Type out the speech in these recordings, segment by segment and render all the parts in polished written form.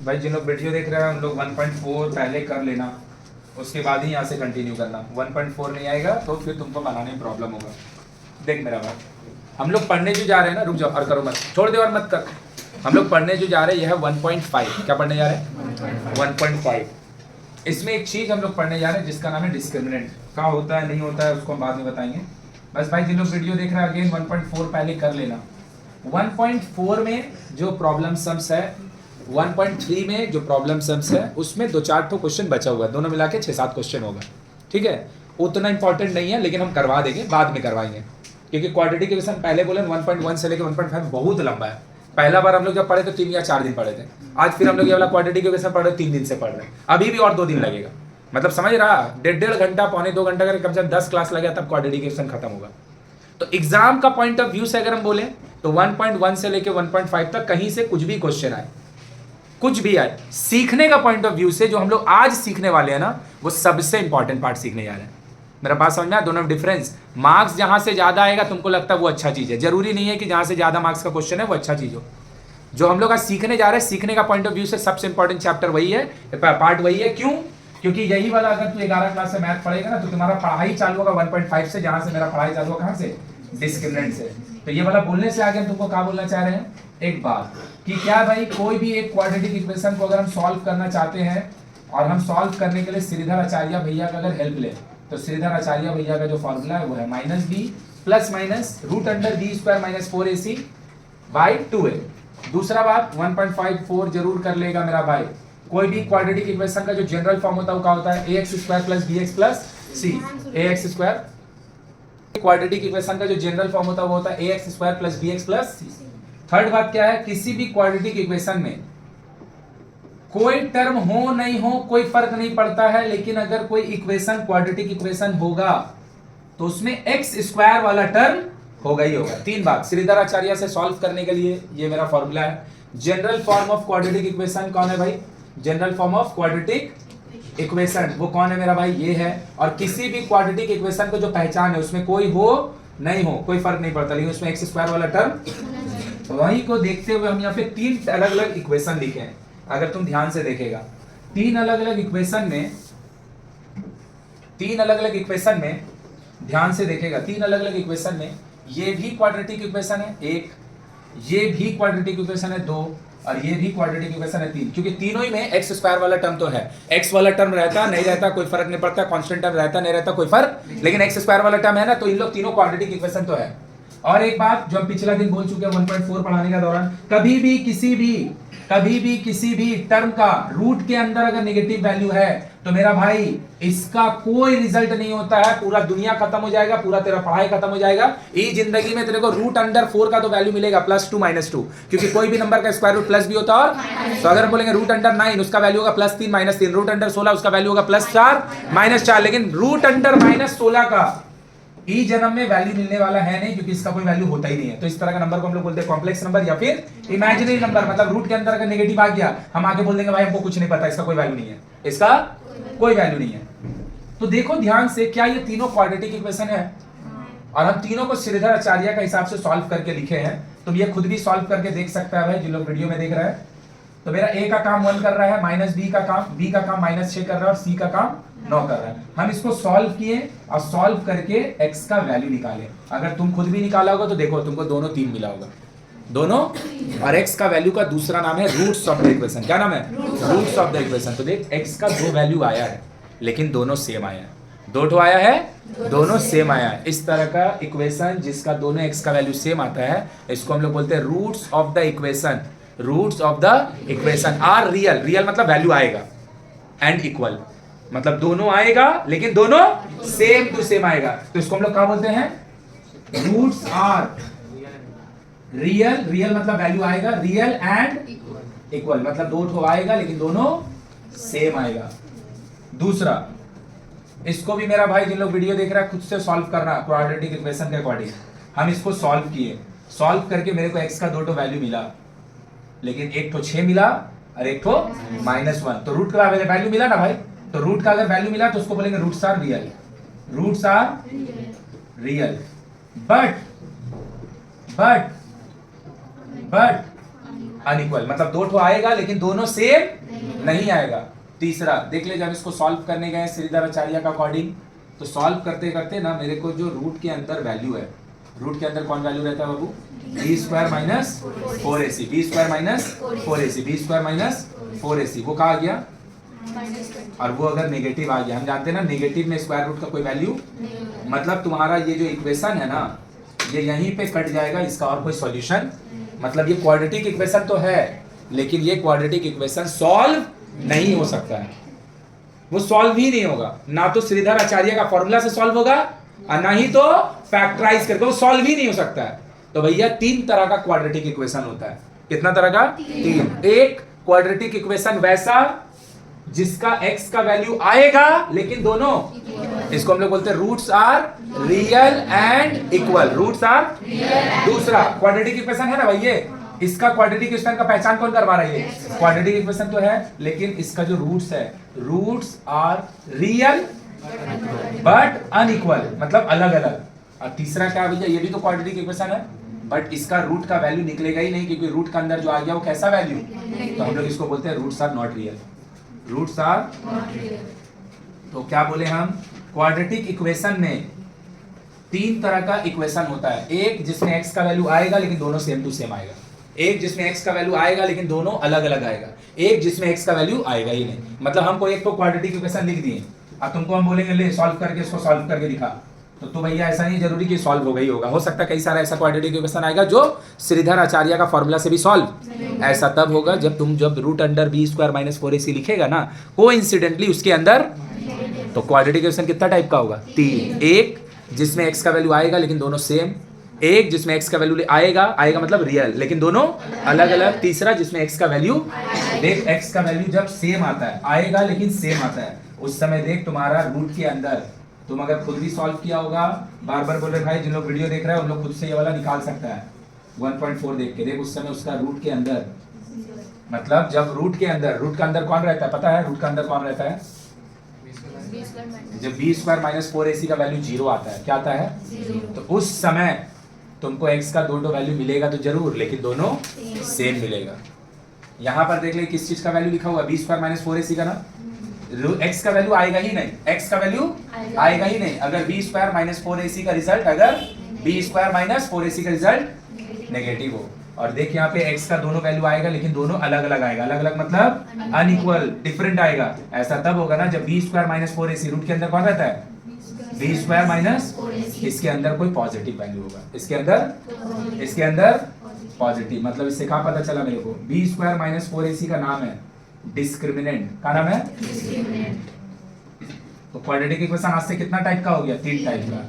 भाई जिन लोग वीडियो देख रहे हैं उन लोग 1.4 पहले कर लेना, उसके बाद ही यहाँ से कंटिन्यू करना। 1.4 नहीं आएगा तो फिर तुमको बनाने में प्रॉब्लम होगा। देख मेरा भाई, हम लोग पढ़ने जो जा रहे हैं ना, रुक जाओ और करो मत, छोड़ दे और मत कर। हम लोग पढ़ने जो जा रहे हैं यह है 1.5। क्या पढ़ने जा रहे हैं? 1.5। इसमें एक चीज हम लोग पढ़ने जा रहे हैं जिसका नाम है डिस्क्रिमिनेंट। क्या होता है नहीं होता है उसको हम बाद में बताएंगे। बस भाई जिन लोग वीडियो देख रहे हैं अगेन 1.4 पहले कर लेना। 1.4 में जो प्रॉब्लम सम्स है, 1.3 में जो प्रॉब्लम सम्स है, उसमें 2-4 तो क्वेश्चन बचा हुआ है, दोनों मिला के 6-7 क्वेश्चन होगा। ठीक है, उतना इंपॉर्टेंट नहीं है लेकिन हम करवा देंगे, बाद में करवाएंगे, क्योंकि क्वाड्रेटिक इक्वेशन पहले बोले 1.1 से लेकर 1.5 बहुत लंबा है। पहला बार हम लोग जब पढ़े तो 3 या 4 दिन पढ़े थे, आज फिर हम लोग ये वाला क्वाड्रेटिक इक्वेशन पढ़ रहे 3 दिन से पढ़ रहे हैं, अभी भी और 2 दिन लगेगा। मतलब समझ रहा, 1.5 घंटा 1.25-2 घंटा का कम से कम 10 क्लास लगेगा तब क्वाड्रेटिक इक्वेशन खत्म होगा। तो एग्जाम का पॉइंट ऑफ व्यू से अगर हम बोले तो 1.1 से लेकर 1.5 तक कहीं से कुछ भी क्वेश्चन आए, कुछ भी आए, सीखने का पॉइंट ऑफ व्यू से जो हम लोग आज सीखने वाले हैं ना, वो सबसे इंपॉर्टेंट पार्ट सीखने जा रहे हैं। मेरा बात समझ में आया? दोनों में डिफरेंस। मार्क्स जहां से ज्यादा आएगा तुमको लगता है वो अच्छा चीज है, जरूरी नहीं है कि जहां से ज्यादा मार्क्स का क्वेश्चन है वो अच्छा चीज हो। जो हम लोग आज सीखने जा रहे हैं, सीखने का पॉइंट ऑफ व्यू से सबसे इंपॉर्टेंट चैप्टर वही है, पार्ट वही है। क्यों? क्योंकि यही वाला अगर तू 11 क्लास से मैथ पढ़ेगा ना तो तुम्हारा पढ़ाई चालू होगा 1.5 से, जहां से मेरा पढ़ाई चालू होगा कहां से? डिस्क्रिमिनेंट से। तो ये वाला बोलने से आगे हम तुमको क्या बोलना चाह रहे हैं, एक बात कि क्या भाई कोई भी एक क्वाड्रेटिक इक्वेशन को अगर हम सॉल्व करना चाहते हैं और हम सॉल्व करने के लिए श्रीधर आचार्य भैया का अगर हेल्प ले, तो श्रीधर आचार्य भैया का जो फॉर्मूला है वो है -b plus minus √b² - 4ac by 2a। दूसरा बात 1.54 जरूर कर लेगा मेरा भाई। कोई भी क्वाड्रेटिक इक्वेशन का जो जनरल फॉर्म होता है वो क्या होता है? ax² + bx + c। ax², quadratic equation का जो जनरल फॉर्म होता है वो होता है ax² + bx + c। थर्ड बात क्या है? किसी भी क्वाड्रेटिक इक्वेशन में कोई टर्म हो नहीं हो कोई फर्क नहीं पड़ता है, लेकिन अगर कोई इक्वेशन क्वाड्रेटिक इक्वेशन होगा तो उसमें x² वाला टर्म होगा ही होगा। 3 बात श्रीधर आचार्य से सॉल्व करने के लिए ये मेरा फॉर्मूला है। General form of quadratic equation कौन है भाई? General form of quadratic equation वो कौन है मेरा भाई? ये है। और किसी भी क्वाड्रेटिक इक्वेशन को जो पहचान है उसमें कोई हो नहीं हो कोई फर्क नहीं पड़ता, लेकिन उसमें x² वाला टर्म, वही को देखते हुए हम यहाँ पे 3 अलग अलग इक्वेशन लिखे हैं। अगर तुम ध्यान से देखेगा 3 अलग अलग इक्वेशन में ध्यान से देखेगा, 3 अलग अलग इक्वेशन में ये भी क्वाड्रेटिक इक्वेशन है 1, ये भी क्वाड्रेटिक इक्वेशन है 2, और ये भी क्वाड्रेटिक इक्वेशन है 3। क्योंकि तीनों ही में x² वाला टर्म तो है। x वाला टर्म रहता नहीं रहता कोई फर्क नहीं पड़ता, कांस्टेंट टर्म रहता नहीं रहता कोई फर्क, लेकिन x² वाला टर्म है ना, तो इन लोग तीनों क्वाड्रेटिक इक्वेशन तो है। और एक बात जो हम पिछला दिन बोल चुके हैं 1.4 पढ़ाने का दौरान, कभी भी किसी भी टर्म का रूट के अंदर अगर नेगेटिव वैल्यू है तो मेरा भाई इसका कोई रिजल्ट नहीं होता है, पूरा दुनिया खत्म हो जाएगा, पूरा तेरा पढ़ाई खत्म हो जाएगा। ये जिंदगी में तेरे को √4 का तो वैल्यू मिलेगा +2 - 2, क्योंकि कोई भी नंबर का स्क्वायर रूट प्लस भी होता है। और तो अगर बोलेंगे √9 उसका वैल्यू होगा +3 - 3, √16 उसका वैल्यू होगा +4 - 4, लेकिन √16 का ई जन्म में वैल्यू मिलने वाला है नहीं, क्योंकि इसका कोई वैल्यू होता ही नहीं है। तो इस तरह का नंबर को हम लोग बोलते हैं कॉम्प्लेक्स नंबर या फिर इमेजिनरी नंबर। मतलब रूट के अंदर अगर नेगेटिव आ गया हम आगे बोल देंगे भाई हमको कुछ नहीं पता, इसका कोई वैल्यू नहीं है, इसका कोई वैल्यू नहीं है। तो देखो ध्यान से, क्या ये तीनों क्वाड्रेटिक इक्वेशन है और हम तीनों को श्रीधर आचार्य का हिसाब से सॉल्व करके लिखे हैं। तुम ये खुद भी सॉल्व करके देख सकता है भाई, जिन लोग वीडियो में देख रहे हैं। तो मेरा a का काम 1 कर रहा है, -b का काम, b का काम -6 कर रहा है और c का काम 9 कर रहा है। हम इसको सॉल्व किए और सॉल्व करके x का वैल्यू निकाले। अगर तुम खुद भी निकाला होगा तो देखो तुमको दोनों 3 मिला होगा, दोनों। और x का वैल्यू का दूसरा नाम है रूट्स ऑफ द इक्वेशन। क्या नाम है? Roots of the equation. तो देख x का 2 वैल्यू आया है लेकिन दोनों सेम आया है, 2 ठो आया है, दोनों सेम आया है। इस तरह का इक्वेशन जिसका दोनों x का वैल्यू सेम आता है, इसको हम लोग बोलते हैं roots of the equation. Roots of the equation are real, real मतलब वैल्यू आएगा, एंड इक्वल मतलब दोनों आएगा लेकिन दोनों सेम टू सेम आएगा। तो इसको हम लोग क्या बोलते हैं? रूट्स आर रियल, रियल मतलब वैल्यू आएगा, रियल एंड इक्वल मतलब 2 ठो आएगा लेकिन दोनों सेम आएगा। दूसरा, इसको भी मेरा भाई जिन लोग वीडियो देख रहा है खुद से सॉल्व करना क्वाड्रेटिक इक्वेशन के अकॉर्डिंग। हम इसको सॉल्व किए, सॉल्व करके मेरे को x का 2 ठो वैल्यू मिला, लेकिन एक ठो 6 मिला और एक ठो -1। तो रूट का वैल्यू मिला ना भाई, तो रूट का अगर वैल्यू मिला तो उसको बोलेंगे roots are real, roots are unequal, मतलब दो ठो आएगा लेकिन दोनों सेम नहीं आएगा। तीसरा देख ले, जब इसको सॉल्व करने गए श्रीधर आचार्य का अकॉर्डिंग, तो सॉल्व करते करते ना मेरे को जो रूट के अंदर वैल्यू है, रूट के अंदर कौन वैल्यू रहता है बाबू? B square minus 4ac, B square minus 4ac, B square minus 4ac, वो कहा आ गया। और वो अगर नेगेटिव आ गया, हम जानते हैं ना नेगेटिव में स्क्वायर रूट का कोई वैल्यू, मतलब तुम्हारा ये जो इक्वेशन है ना, ये यहीं पे कट जाएगा, इसका और कोई सॉल्यूशन, मतलब ये क्वाड्रेटिक इक्वेशन तो है लेकिन ये क्वाड्रेटिक इक्वेशन सॉल्व नहीं हो सकता है, वो सॉल्व ही नहीं होगा। ना तो श्रीधर आचार्य का फॉर्मूला से सॉल्व होगा और ना ही तो फैक्टराइज करके, वो सॉल्व ही नहीं हो सकता है। तो भैया तीन तरह का क्वाड्रेटिक इक्वेशन होता है। कितना तरह का? तीन। एक क्वाड्रेटिक इक्वेशन वैसा जिसका x का वैल्यू आएगा लेकिन दोनों, इसको हम लोग बोलते हैं roots are real and equal, roots are. दूसरा क्वाड्रेटिक इक्वेशन है ना भाई, ये इसका क्वाड्रेटिक इक्वेशन का पहचान कौन करवा रहा है? ये क्वाड्रेटिक इक्वेशन तो है लेकिन इसका जो रूट्स है, roots are real but unequal, मतलब अलग अलग। और तीसरा क्या भैया? ये भी तो क्वाड्रेटिक इक्वेशन है बट इसका रूट का वैल्यू निकलेगा ही नहीं, क्योंकि रूट का अंदर जो आ गया वो कैसा वैल्यू, तो हम लोग इसको बोलते हैं roots are not real, roots are. तो क्या बोले हम? क्वाड्रेटिक इक्वेशन में तीन तरह का इक्वेशन होता है। एक जिसमें x का वैल्यू आएगा लेकिन दोनों सेम टू सेम आएगा, एक जिसमें x का वैल्यू आएगा लेकिन दोनों अलग अलग आएगा, एक जिसमें x का वैल्यू आएगा ही नहीं। मतलब हमको एक तो क्वाड्रेटिक इक्वेशन लिख दिए, अब तुमको हम बोलेंगे ले सॉल्व करके इसको सॉल्व करके दिखा, तो भैया ऐसा नहीं जरूरी कि सॉल्व होगा ही होगा, हो सकता है कई सारा ऐसा क्वाड्रेटिक इक्वेशन आएगा जो श्रीधर आचार्य का फॉर्मूला से भी सॉल्व। ऐसा तब होगा जब root under B square minus 4ac लिखेगा ना कोइंसिडेंटली उसके अंदर, तो क्वाड्रेटिक इक्वेशन कितना टाइप का होगा? तीन। एक जिसमें x का वैल्यू आएगा लेकिन दोनों सेम, एक जिसमें x का वैल्यू आएगा मतलब रियल लेकिन दोनों अलग अलग, तीसरा जिसमें x का वैल्यू, देख x का वैल्यू जब सेम आता है, आएगा लेकिन सेम आता है, उस समय देख तुम्हारा रूट के अंदर, तुम अगर खुद भी सॉल्व किया होगा, बार बार बोल रहे भाई जिन लोग वीडियो देख रहे हैं उन लोग खुद से ये वाला निकाल सकता है 1.4 देख के, देख उस समय उसका रूट के अंदर, मतलब जब रूट के अंदर, रूट का अंदर कौन रहता है पता है? रूट का अंदर कौन रहता है? जब बी स्क्वायर माइनस 4ac का वैल्यू 0 आता है, क्या आता है? 0। तो उस समय तुमको x का दो वैल्यू मिलेगा तो जरूर, लेकिन दोनों सेम मिलेगा। यहाँ पर देख ले किस चीज का वैल्यू लिखा हुआ है? बी स्क्वायर माइनस 4ac का ना, x का वैल्यू आएगा ही नहीं, x का वैल्यू आएगा ही नहीं अगर बी स्क्वायर माइनस 4ac का रिजल्ट, अगर बी स्क्वायर माइनस 4ac का रिजल्ट नेगेटिव हो। और देख यहाँ पे x का दोनों वैल्यू आएगा लेकिन दोनों अलग अलग आएगा, अलग अलग मतलब अनइक्वल, डिफरेंट आएगा। ऐसा तब होगा ना जब B square minus 4ac, root के अंदर कौन रहता है? बी स्क्वायर माइनस, इसके अंदर कोई पॉजिटिव वैल्यू होगा, इसके अंदर पॉजिटिव, मतलब इससे क्या पता चला मेरे को? बी स्क्वायर माइनस 4ac का नाम है डिस्क्रिमिनेंट। का नाम है डिस्क्रिमिनेंट। तो क्वाड्रेटिक इक्वेशन आज से कितना टाइप का हो गया? तीन टाइप का।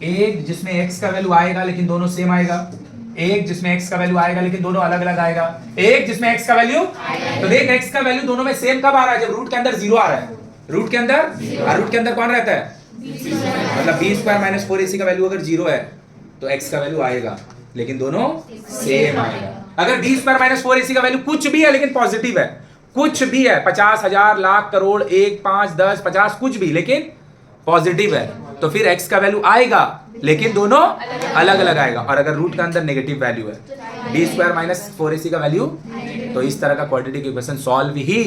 एक जिसमें x का वैल्यू आएगा लेकिन दोनों सेम आएगा, एक जिसमें x का वैल्यू आएगा लेकिन दोनों अलग अलग आएगा, एक जिसमें x का वैल्यू, तो देख x का वैल्यू दोनों में सेम कब आ रहा है? जब रूट के अंदर 0 आ रहा है, रूट के अंदर, और रूट के अंदर कौन रहता है? मतलब बी स्क्वायर माइनस 4ac का वैल्यू अगर 0 है तो x का वैल्यू आएगा लेकिन दोनों सेम आएगा। अगर बी स्क्वायर माइनस 4ac का वैल्यू कुछ भी है लेकिन पॉजिटिव है, कुछ भी है, 50, 1000, लाख, करोड़, 1, 5, 10, 50, कुछ भी लेकिन पॉजिटिव है, तो फिर x का वैल्यू आएगा लेकिन दोनों अलग अलग आएगा। और अगर रूट का अंदर नेगेटिव वैल्यू है, बी स्क्वायर माइनस 4ac का वैल्यू, तो इस तरह का क्वाड्रेटिक इक्वेशन सॉल्व ही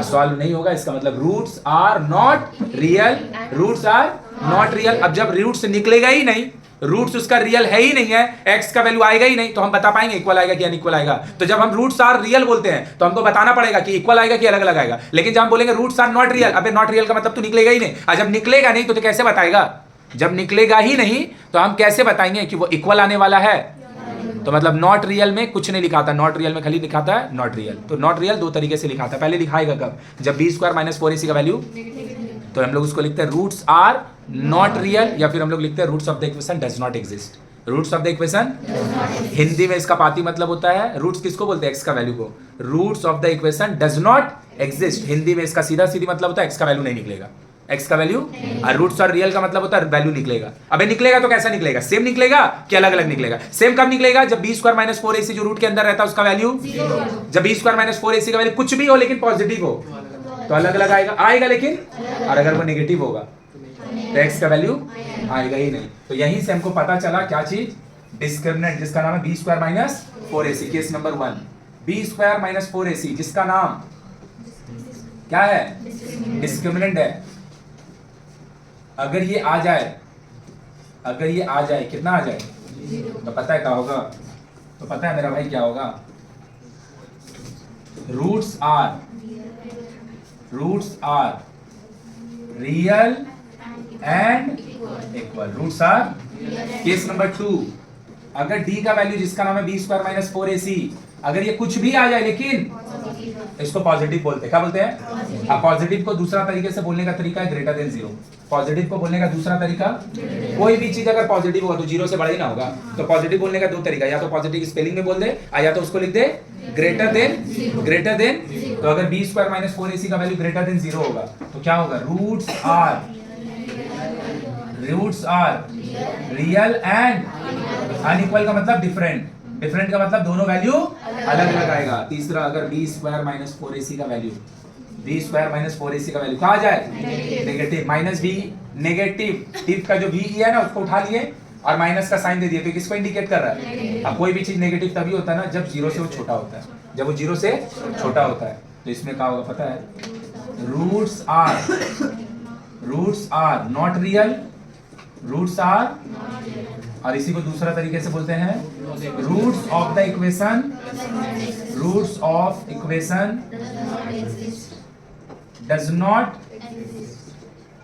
सॉल्व नहीं होगा। इसका मतलब roots are not real, roots are not real. अब जब रूट्स निकलेगा ही नहीं, रूट्स उसका रियल है ही नहीं है, x का वैल्यू आएगा ही नहीं, तो हम बता पाएंगे इक्वल आएगा कि अनइक्वल आएगा? तो जब हम रूट्स आर रियल बोलते हैं तो हमको बताना पड़ेगा कि इक्वल आएगा कि अलग अलग आएगा। लेकिन जब हम बोलेंगे रूट्स आर नॉट रियल, अबे नॉट रियल का मतलब तो निकलेगा ही नहीं, और जब निकलेगा नहीं तो कैसे बताएगा? जब निकलेगा ही नहीं तो हम कैसे बताएंगे कि वो इक्वल आने वाला है? तो मतलब नॉट रियल में कुछ नहीं लिखा था, नॉट रियल में खाली लिखा था नॉट रियल। तो नॉट रियल दो तरीके से लिखा था, पहले लिखाएगा कब? जब बी स्क्वायर माइनस 4ac का वैल्यू, तो हम लोग उसको लिखते हैं रूट्स आर नॉट रियल, या फिर हम लोग लिखते हैं roots of the equation does not exist. Roots of the equation, Hindi में इसका पाती मतलब होता है, रूट्स किसको बोलते हैं? x का वैल्यू को। Roots of the equation does not exist, Hindi में इसका सीधा सीधी मतलब होता है x का वैल्यू नहीं निकलेगा, x का वैल्यू। और रूट्स और रियल का मतलब होता है वैल्यू निकलेगा। अबे निकलेगा तो कैसा निकलेगा? सेम निकलेगा कि अलग अलग निकलेगा? सेम कब निकलेगा? जब बी स्क्वायर माइनस 4ac जो रूट के अंदर रहता है उसका वैल्यू, जब बी स्क्वायर माइनस 4ac का वैल्यू कुछ भी हो लेकिन पॉजिटिव हो तो अलग अलग आएगा लेकिन, और अगर वो नेगेटिव होगा तो x का वैल्यू आएगा ही नहीं। तो यहीं से हमको पता चला क्या चीज? डिस्क्रिमिनेंट जिसका नाम है B square minus 4ac, case number 1, B square minus 4ac जिसका नाम क्या है, डिस्क्रिमिनेंट है। अगर ये आ जाए, अगर ये आ जाए, कितना आ जाए, तो पता है क्या होगा, तो पता है मेरा भाई क्या होगा, roots are real and equal, roots are. Case number 2, अगर डी का वैल्यू जिसका नाम है बी स्क्वायर माइनस 4ac, अगर ये कुछ भी आ जाए लेकिन इसको पॉजिटिव बोलते हैं, क्या बोलते हैं। अब पॉजिटिव को दूसरा तरीके से बोलने का तरीका है ग्रेटर देन 0। पॉजिटिव को बोलने का दूसरा तरीका, कोई भी चीज अगर पॉजिटिव होगा तो 0 से बड़ा ही ना होगा, तो पॉजिटिव बोलने का दो तरीका, या तो पॉजिटिव स्पेलिंग में बोल दे, या तो उसको लिख दे ग्रेटर देन। तो अगर बी स्क्वायर माइनस 4ac का वैल्यू ग्रेटर देन 0 होगा तो क्या होगा, roots are real and unequal का मतलब डिफरेंट, डिफरेंट का मतलब दोनों वैल्यू अलग अलग आएगा। तीसरा, अगर बी स्क्वायर माइनस 4ac का value, B square minus 4ac का वैल्यू कहा जाए नेगेटिव, माइनस बी नेगेटिव, टिप का जो बी है ना उसको उठा लिए और माइनस का साइन दे दिया, तो किसको इंडिकेट कर रहा है। अब कोई भी चीज नेगेटिव तभी होता है ना जब 0 से वो छोटा होता है, जब वो 0 से छोटा होता है। तो इसमें क्या होगा पता है, roots are not real, roots are, और इसी को दूसरा तरीके से बोलते हैं roots of the equation does not.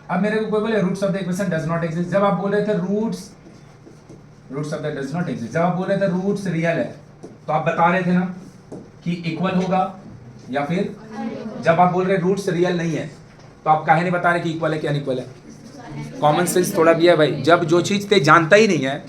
अब मेरे को कोई बोले roots of the equation does not exist, जब आप बोल रहे थे roots of the does not exist, जब आप बोल रहे थे रूट्स रियल है तो आप बता रहे थे ना कि इक्वल होगा, या फिर जब आप बोल रहे रूट्स रियल नहीं है तो आप काहे नहीं बता रहे कि इक्वल है कि अनइक्वल है। कॉमन सेंस थोड़ा भी है भाई, जब जो चीज ते जानता ही नहीं है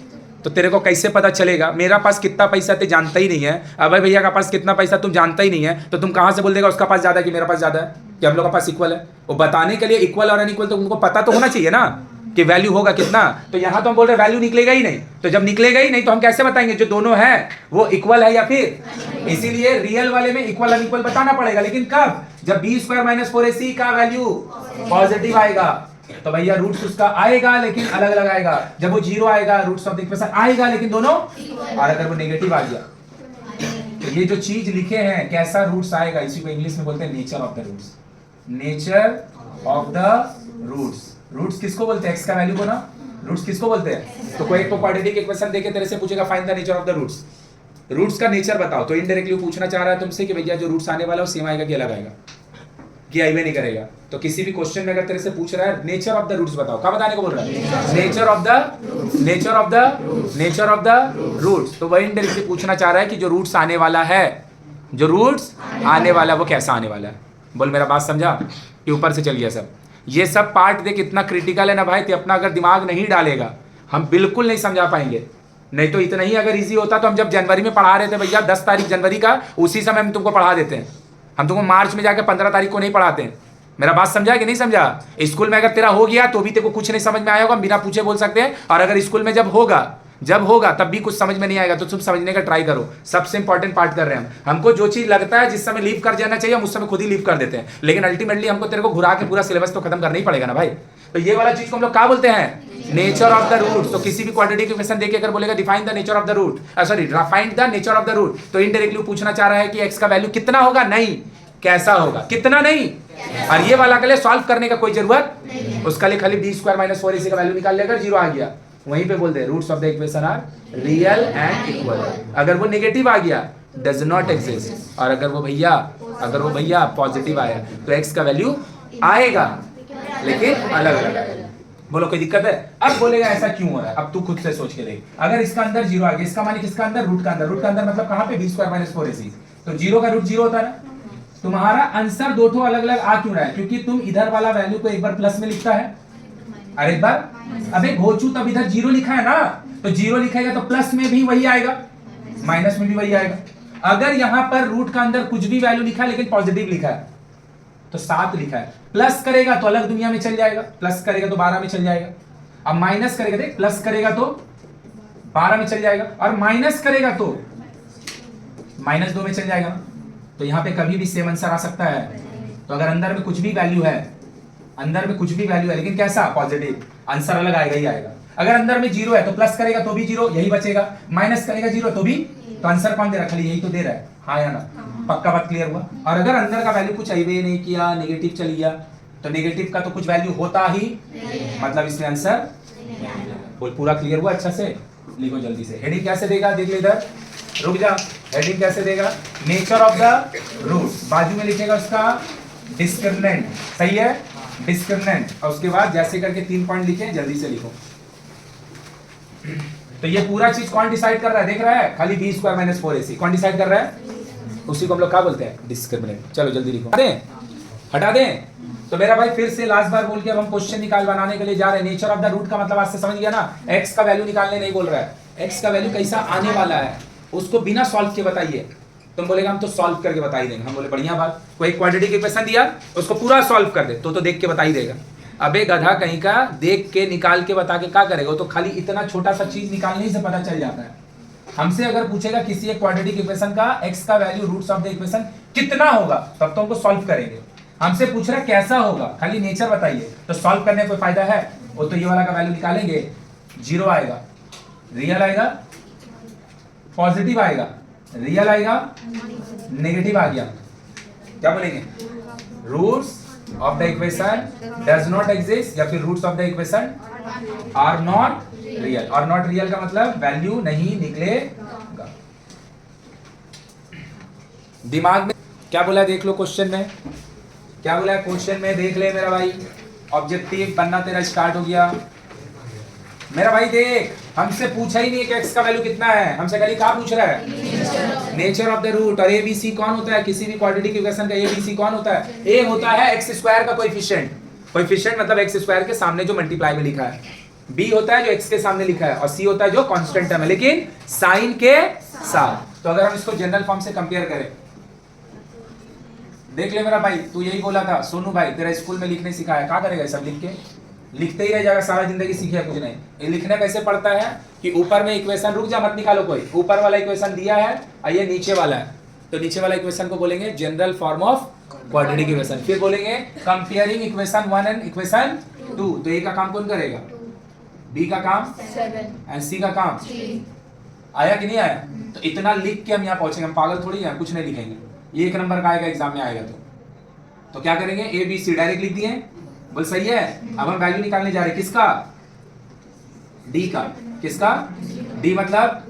तो तेरे को कैसे पता चलेगा। मेरा पास कितना पैसा ते जानता ही नहीं है, अभय भैया का पास कितना पैसा तुम जानता ही नहीं है, तो तुम कहां से बोल देगा उसका पास ज्यादा है कि मेरा पास ज्यादा है, कि हम लोग का पास इक्वल है। वो बताने के लिए इक्वल और अनइक्वल तो उनको पता तो होना चाहिए ना कि वैल्यू होगा कितना। तो यहाँ तो हम बोल रहे वैल्यू निकलेगा ही नहीं, तो जब निकलेगा ही नहीं तो हम कैसे बताएंगे जो दोनों है वो इक्वल है या फिर। इसीलिए रियल वाले में इक्वल अनइक्वल बताना पड़ेगा, लेकिन कब, जब बी स्क्वायर माइनस 4ac का वैल्यू पॉजिटिव आएगा तो भैया रूट्स उसका आएगा लेकिन अलग अलग आएगा। जब वो 0 आएगा रूट्स ऑफ द इक्वेशन आएगा लेकिन दोनों, और अगर वो नेगेटिव आ गया तो ये जो चीज लिखे हैं कैसा रूट्स आएगा, इसी को इंग्लिश में बोलते हैं nature of the roots. Nature of the roots, roots किसको बोलते हैं, एक्स का वैल्यू को ना, रूट्स किसको बोलते हैं। तो कोई एक क्वाड्रेटिक इक्वेशन देके तेरे से पूछेगा find the nature of the roots, roots का नेचर बताओ, तो इनडायरेक्टली पूछना चाह रहा है तुमसे कि भैया जो रूट्स आने वाला है वो सेम आएगा कि अलग आएगा, कि आईवे नहीं करेगा। तो किसी भी क्वेश्चन में अगर तेरे से पूछ रहा है नेचर ऑफ द रूट्स बताओ, क्या बताने को बोल रहा है, नेचर ऑफ द रूट्स, तो वही इनडायरेक्टली पूछना चाह रहा है कि जो रूट्स आने वाला है, जो रूट्स आने वाला है वो कैसा आने वाला है। बोल मेरा बात समझा कि ऊपर से चल गया सब। ये सब पार्ट देख कितना क्रिटिकल है ना भाई, तो अपना अगर दिमाग नहीं डालेगा हम बिल्कुल नहीं समझा पाएंगे। नहीं तो इतना ही अगर इजी होता तो हम जब जनवरी में पढ़ा रहे थे भैया 10 तारीख जनवरी का, उसी समय हम तुमको पढ़ा देते हैं। हम तुमको मार्च में जाके 15 तारीख को नहीं पढ़ाते हैं। मेरा बात समझा कि नहीं समझा। स्कूल में अगर तेरा हो गया तो भी तेरे को कुछ नहीं समझ में आया होगा, बिना पूछे बोल सकते हैं। और अगर स्कूल में जब होगा तब भी कुछ समझ में नहीं आएगा तो तुम समझने का ट्राई करो। सबसे इंपॉर्टेंट पार्ट कर रहे हैं हम। हमको जो चीज लगता है जिस समय लीव कर जाना चाहिए हम उस समय खुद ही लीव कर देते हैं, लेकिन अल्टीमेटली हमको तेरे को घुरा के पूरा सिलेबस तो खत्म करना ही पड़ेगा ना भाई। तो ये वाला चीज को हम लोग क्या बोलते हैं, नेचर ऑफ द रूट। तो किसी भी क्वाड्रेटिक इक्वेशन देके अगर बोलेगा define the nature of the root, sorry find the nature of the root, तो इनडायरेक्टली पूछना चाह रहा है कि एक्स का वैल्यू कितना होगा, नहीं कैसा होगा, कितना नहीं। और ये वाला के लिए सॉल्व करने का कोई जरूरत नहीं, उसका लिए खाली बी स्क्वायर माइनस 4ac का वैल्यू निकाल लेकर 0 आ गया, वहीं पे बोल दे roots of the equation are real and equal. अगर वो नेगेटिव आ गया डज नॉट एग्जिस्ट, और अगर वो भैया पॉजिटिव आया तो एक्स का वैल्यू आएगा लेकिन अलग अलग आएगा। बोलो कोई दिक्कत है। अब बोलेगा ऐसा क्यों हो रहा है, अब तू खुद से सोच के देख। अगर इसका अंदर 0 आ गया, इसका माने किसका अंदर, रूट का अंदर। रूट का अंदर मतलब कहां पे, बी स्क्वायर माइनस 4ac, तो 0 का रूट 0 होता है ना। तुम्हारा आंसर दो ठो अलग अलग आ क्यों रहा है, क्योंकि तुम इधर वाला वैल्यू को एक बार प्लस में लिखता है और एक बार, अबे घोचू तब इधर 0 लिखा है ना, तो 0 लिखेगा तो प्लस में भी वही आएगा, माइनस में भी वही आएगा। अगर यहां पर रूट का अंदर कुछ भी वैल्यू लिखा है लेकिन पॉजिटिव लिखा है तो 7 लिखा है, प्लस करेगा तो अलग दुनिया में चल जाएगा, प्लस करेगा तो 12 में चल जाएगा। अब माइनस करेगा, देख प्लस करेगा तो 12 में चल जाएगा और माइनस करेगा तो -2 में चल जाएगा। तो यहाँ पे कभी भी सेम आंसर आ सकता है। तो अगर अंदर में कुछ भी वैल्यू है लेकिन कैसा, पॉजिटिव, आंसर अलग आएगा ही आएगा। अगर अंदर में जीरो है तो प्लस करेगा तो भी जीरो यही बचेगा, माइनस करेगा जीरो तो भी, तो आंसर कौन दे रहा है, खाली यही तो दे रहा है, हाँ या ना, पक्का बात क्लियर हुआ। और अगर अंदर का वैल्यू कुछ अवे नहीं किया, नेगेटिव चली गया, तो नेगेटिव का तो कुछ वैल्यू होता ही मतलब इसमें आंसर पूरा क्लियर हुआ। अच्छा से लिखो जल्दी से। हेडिंग कैसे देगा देख ले इधर, रुक जा, हेडिंग कैसे देगा, नेचर ऑफ द रूट, बाजू में लिखेगा उसका डिस्क्रिमिनेंट, सही है, डिस्क्रिमिनेंट, और उसके बाद जैसे करके 3 पॉइंट लिखे, जल्दी से लिखो। तो ये पूरा चीज कौन डिसाइड कर रहा है, देख रहा है, खाली b स्क्वायर माइनस 4ac कौन डिसाइड कर रहा है, उसी को हम लोग क्या बोलते हैं, डिस्क्रिमिनेंट। चलो जल्दी लिखो, हटा दें। तो मेरा भाई फिर से लास्ट बार बोल के अब हम क्वेश्चन बनाने के लिए जा रहे हैं। नेचर ऑफ द रूट का मतलब आज से समझ गया ना, x का वैल्यू निकालने नहीं बोल रहा है, x का वैल्यू कैसा आने वाला है उसको बिना सॉल्व के बताइए। तुम बोलेगा हम तो सॉल्व करके बता ही देंगे, हम बोले बढ़िया बात, कोई क्वाड्रेटिक इक्वेशन दिया उसको पूरा सॉल्व कर दे, तो देख के बता ही देगा। अबे गधा कहीं का, देख के निकाल के बता के क्या करेगा, तो खाली इतना छोटा सा चीज निकालने से पता चल जाता है। हमसे अगर पूछेगा किसी एक क्वाड्रेटिक इक्वेशन का x का value roots of the equation कितना होगा, तब तो हमको सॉल्व करेंगे। हमसे पूछ रहा है कैसा होगा, खाली नेचर बताइए, तो सॉल्व करने कोई फायदा है, वो तो ये वाला का वैल्यू निकालेंगे, जीरो आएगा, रियल आएगा, पॉजिटिव आएगा, रियल आएगा, नेगेटिव आ गया, क्या बोलेंगे, roots of the equation does not exist, या फिर roots of the equation are not real. और नॉट रियल का मतलब वैल्यू नहीं निकलेगा। दिमाग में क्या बोला देख लो, क्वेश्चन में क्या बोला है, क्वेश्चन में देख ले मेरा भाई, ऑब्जेक्टिव बनना तेरा स्टार्ट हो गया। मेरा भाई देख, हमसे पूछा ही नहीं कि x का वैल्यू कितना है, हमसे खाली क्या पूछ रहा है, नेचर ऑफ द रूट। और ABC कौन होता है, किसी भी क्वाड्रेटिक इक्वेशन का ABC कौन होता है, A होता है x स्क्वायर का कोएफिशिएंट, कोएफिशिएंट मतलब x स्क्वायर के सामने जो मल्टीप्लाई में लिखा है, B होता है जो x के सामने लिखा है, और C होता है जो कांस्टेंट टर्म है लेकिन साइन के साथ। तो अगर हम इसको जनरल फॉर्म से कंपेयर करें, देख ले मेरा भाई, तू यही बोला था सोनू भाई, तेरा स्कूल में लिखने सिखाया, क्या करेगा सब लिख के, लिखते ही रह जाएगा सारा जिंदगी, सीखे कुछ नहीं। ये लिखना कैसे पड़ता है कि ऊपर में इक्वेशन, रुक जा मत निकालो कोई, ऊपर वाला इक्वेशन दिया है और ये नीचे वाला है, तो नीचे वाला इक्वेशन को बोलेंगे general form of quadratic equation. फिर बोलेंगे कंपेयरिंग इक्वेशन 1 एंड इक्वेशन 2, तो ए का काम कौन करेगा, बी का काम 7 एंड सी का काम 3। आया कि नहीं आया, तो इतना लिख के हम यहाँ पहुंचेंगे, हम पागल थोड़ी हैं, कुछ नहीं लिखेंगे, ये 1 नंबर का आएगा एग्जाम में आएगा। तो क्या करेंगे, ए बी सी डायरेक्ट लिख दिए, बोल सही है। अब हम वैल्यू निकालने जा रहे हैं, किसका, डी का, किसका, डी मतलब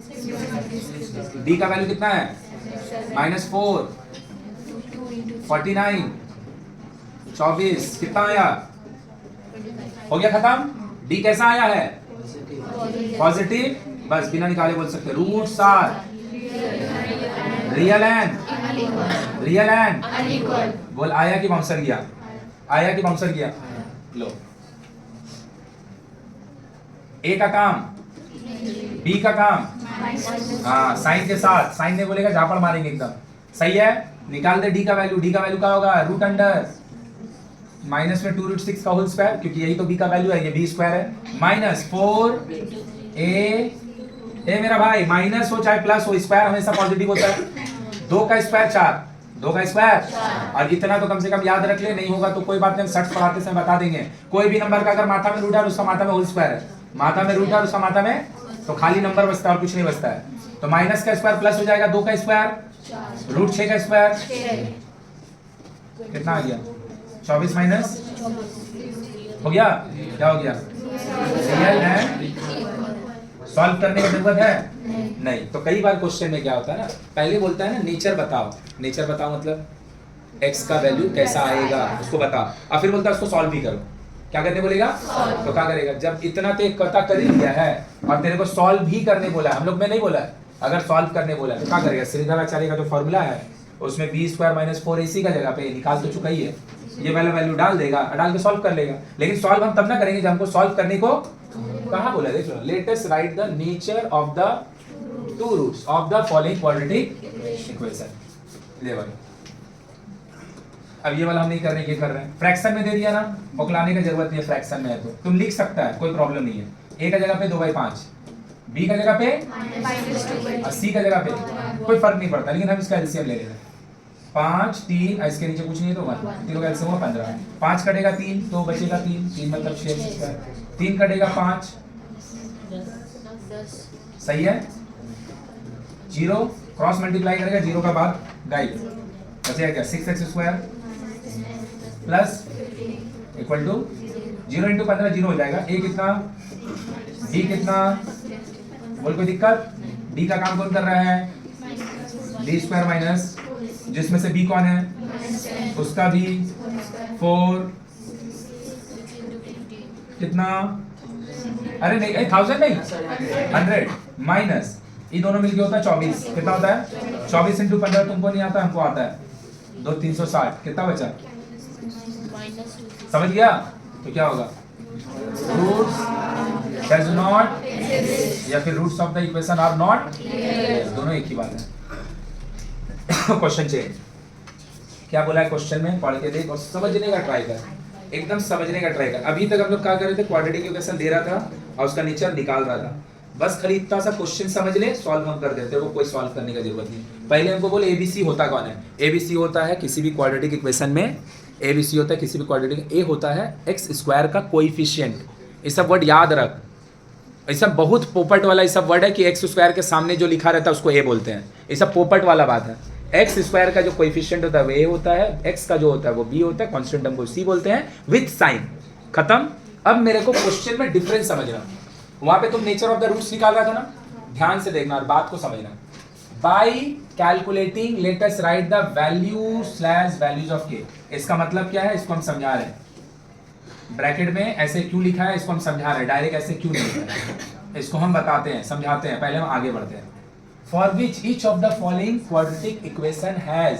डी का वैल्यू कितना है, -4, 49, 24, कितना आया, हो गया खत्म। डी कैसा आया है, पॉजिटिव, बस बिना निकाले बोल सकते, रूट्स आर रियल एंड बोल, आया कि बाउंसर गया, आया कि बाउंसर गया, लो ए का काम, बी का काम, हाँ साइन के साथ, साइन नहीं बोलेगा झापड़ मारेंगे एकदम, सही है। निकाल दे डी का वैल्यू, डी का वैल्यू क्या होगा, रूट अंडर माइनस में 2√6 का होल स्क्वायर, क्योंकि यही तो बी का वैल्यू है, ये बी स्क्वायर है, -4 ए मेरा भाई, माइनस हो चाहे प्लस हो, स्क्वायर हमेशा पॉजिटिव होता है, 2 का स्क्वायर 4, 2 का स्क्वायर, और इतना तो कम से कम याद रख ले, नहीं होगा तो कोई बात नहीं, शर्ट पढ़ाते समय बता देंगे। कोई भी नंबर का अगर माथा में रूट है और उसका माथा में होल स्क्वायर है, माथा में रूट है और उसका माथा में, तो खाली नंबर बचता है और कुछ नहीं बचता है। तो माइनस का स्क्वायर प्लस हो जाएगा, 2 का स्क्वायर, रूट 6 का स्क्वायर, कितना आ गया, 24 माइनस हो गया, क्या हो गया, रियल है। सॉल्व करने की जरूरत है नहीं। तो कई बार क्वेश्चन में क्या होता है ना, पहले बोलता है ना नेचर बताओ, नेचर बताओ मतलब x का वैल्यू कैसा आएगा उसको बताओ, और फिर बोलता है उसको सॉल्व भी करो। क्या करने बोलेगा, तो क्या करेगा, जब इतना तो पता कर ही लिया है और तेरे को सॉल्व भी करने बोला है, हम लोग में नहीं बोला है, अगर सॉल्व करने बोला तो क्या करेगा, श्रीधराचार्य का जो फॉर्मूला है उसमें b स्क्वायर माइनस 4ac का जगह पे निकाल तो चुका ही है, ये वाला वैल्यू डाल देगा, डाल के सॉल्व कर लेगा। लेकिन सॉल्व हम तब ना करेंगे जब हमको सॉल्व करने को कहाँ बोला, देख लो, let us write the nature of the two roots of the following quadratic equation. ले भाई, अब ये वाला हम नहीं कर रहे, ये कर रहे हैं, फ्रैक्शन में दे दिया ना, उकलाने की जरूरत नहीं है, फ्रैक्शन में है तो तुम लिख सकता है, कोई प्रॉब्लम नहीं है। ए का जगह पे 2/5, बी का जगह पे और सी का जगह पे कोई फर्क नहीं पड़ता, लेकिन हम इसका एलसीएम ले लेंगे। 5 3, इसके नीचे कुछ नहीं है तो 1, तीनों का एलसीएम हुआ 15, 5 कटेगा 3 तो बचेगा 3, 3 मतलब 6, 3 कटेगा 5 सही है। 0 क्रॉस मल्टीप्लाई करेगा 0 का बाद गाइड बचेगा क्या 6x² plus equal to 0 into 15 0 हो जाएगा। a कितना d कितना बोल कोई दिक्कत। d का काम कौन कर रहा है d² माइनस जिसमें से b कौन है उसका भी 4 कितना अरे नहीं 1000 नहीं 100 माइनस ये दोनों मिलके होता है 24 कितना होता है 24 इंटू 15 तुमको नहीं आता हमको आता है 2 360 कितना बचा समझ गया। तो क्या होगा रूट्स डज नॉट या फिर roots of the equation are not दोनों एक ही बात है। क्वेश्चन चेंज क्या बोला है क्वेश्चन में पढ़ के देख और समझने का ट्राई कर एकदम समझने का ट्राई कर। अभी तक हम लोग क्या कर रहे थे क्वाड्रेटिक इक्वेशन दे रहा था और उसका नेचर निकाल रहा था। बस खाली इतना सा क्वेश्चन समझ ले सॉल्व हम कर देते हैं वो कोई सॉल्व करने की जरूरत नहीं। पहले हमको बोले एबीसी होता कौन है। एबीसी होता है किसी भी क्वाड्रेटिक इक्वेशन में एबीसी होता है किसी भी क्वाड्रेटिक ए होता है x² का कोएफिशिएंट। ये सब वर्ड याद रख ये सब बहुत पोपट वाला ये सब वर्ड है कि x² के सामने जो लिखा रहता है उसको ए बोलते हैं। ये सब पोपट वाला बात है। x² का जो कोएफिशिएंट होता है वो ए होता है x का जो होता है वो b होता है कांस्टेंट हमको c बोलते हैं विद साइन खत्म। अब मेरे को क्वेश्चन में डिफरेंस समझना। वहां पे तुम नेचर ऑफ द रूट्स निकाल रहा था ना ध्यान से देखना और बात को समझना। By calculating late us write the values of k। इसका मतलब क्या है इसको हम समझा रहे हैं। ब्रैकेट में ऐसे क्यों लिखा है इसको हम समझा रहे हैं डायरेक्ट ऐसे क्यों नहीं लिखा है इसको हम बताते हैं समझाते हैं। पहले हम आगे बढ़ते हैं। For which each of the following quadratic equation has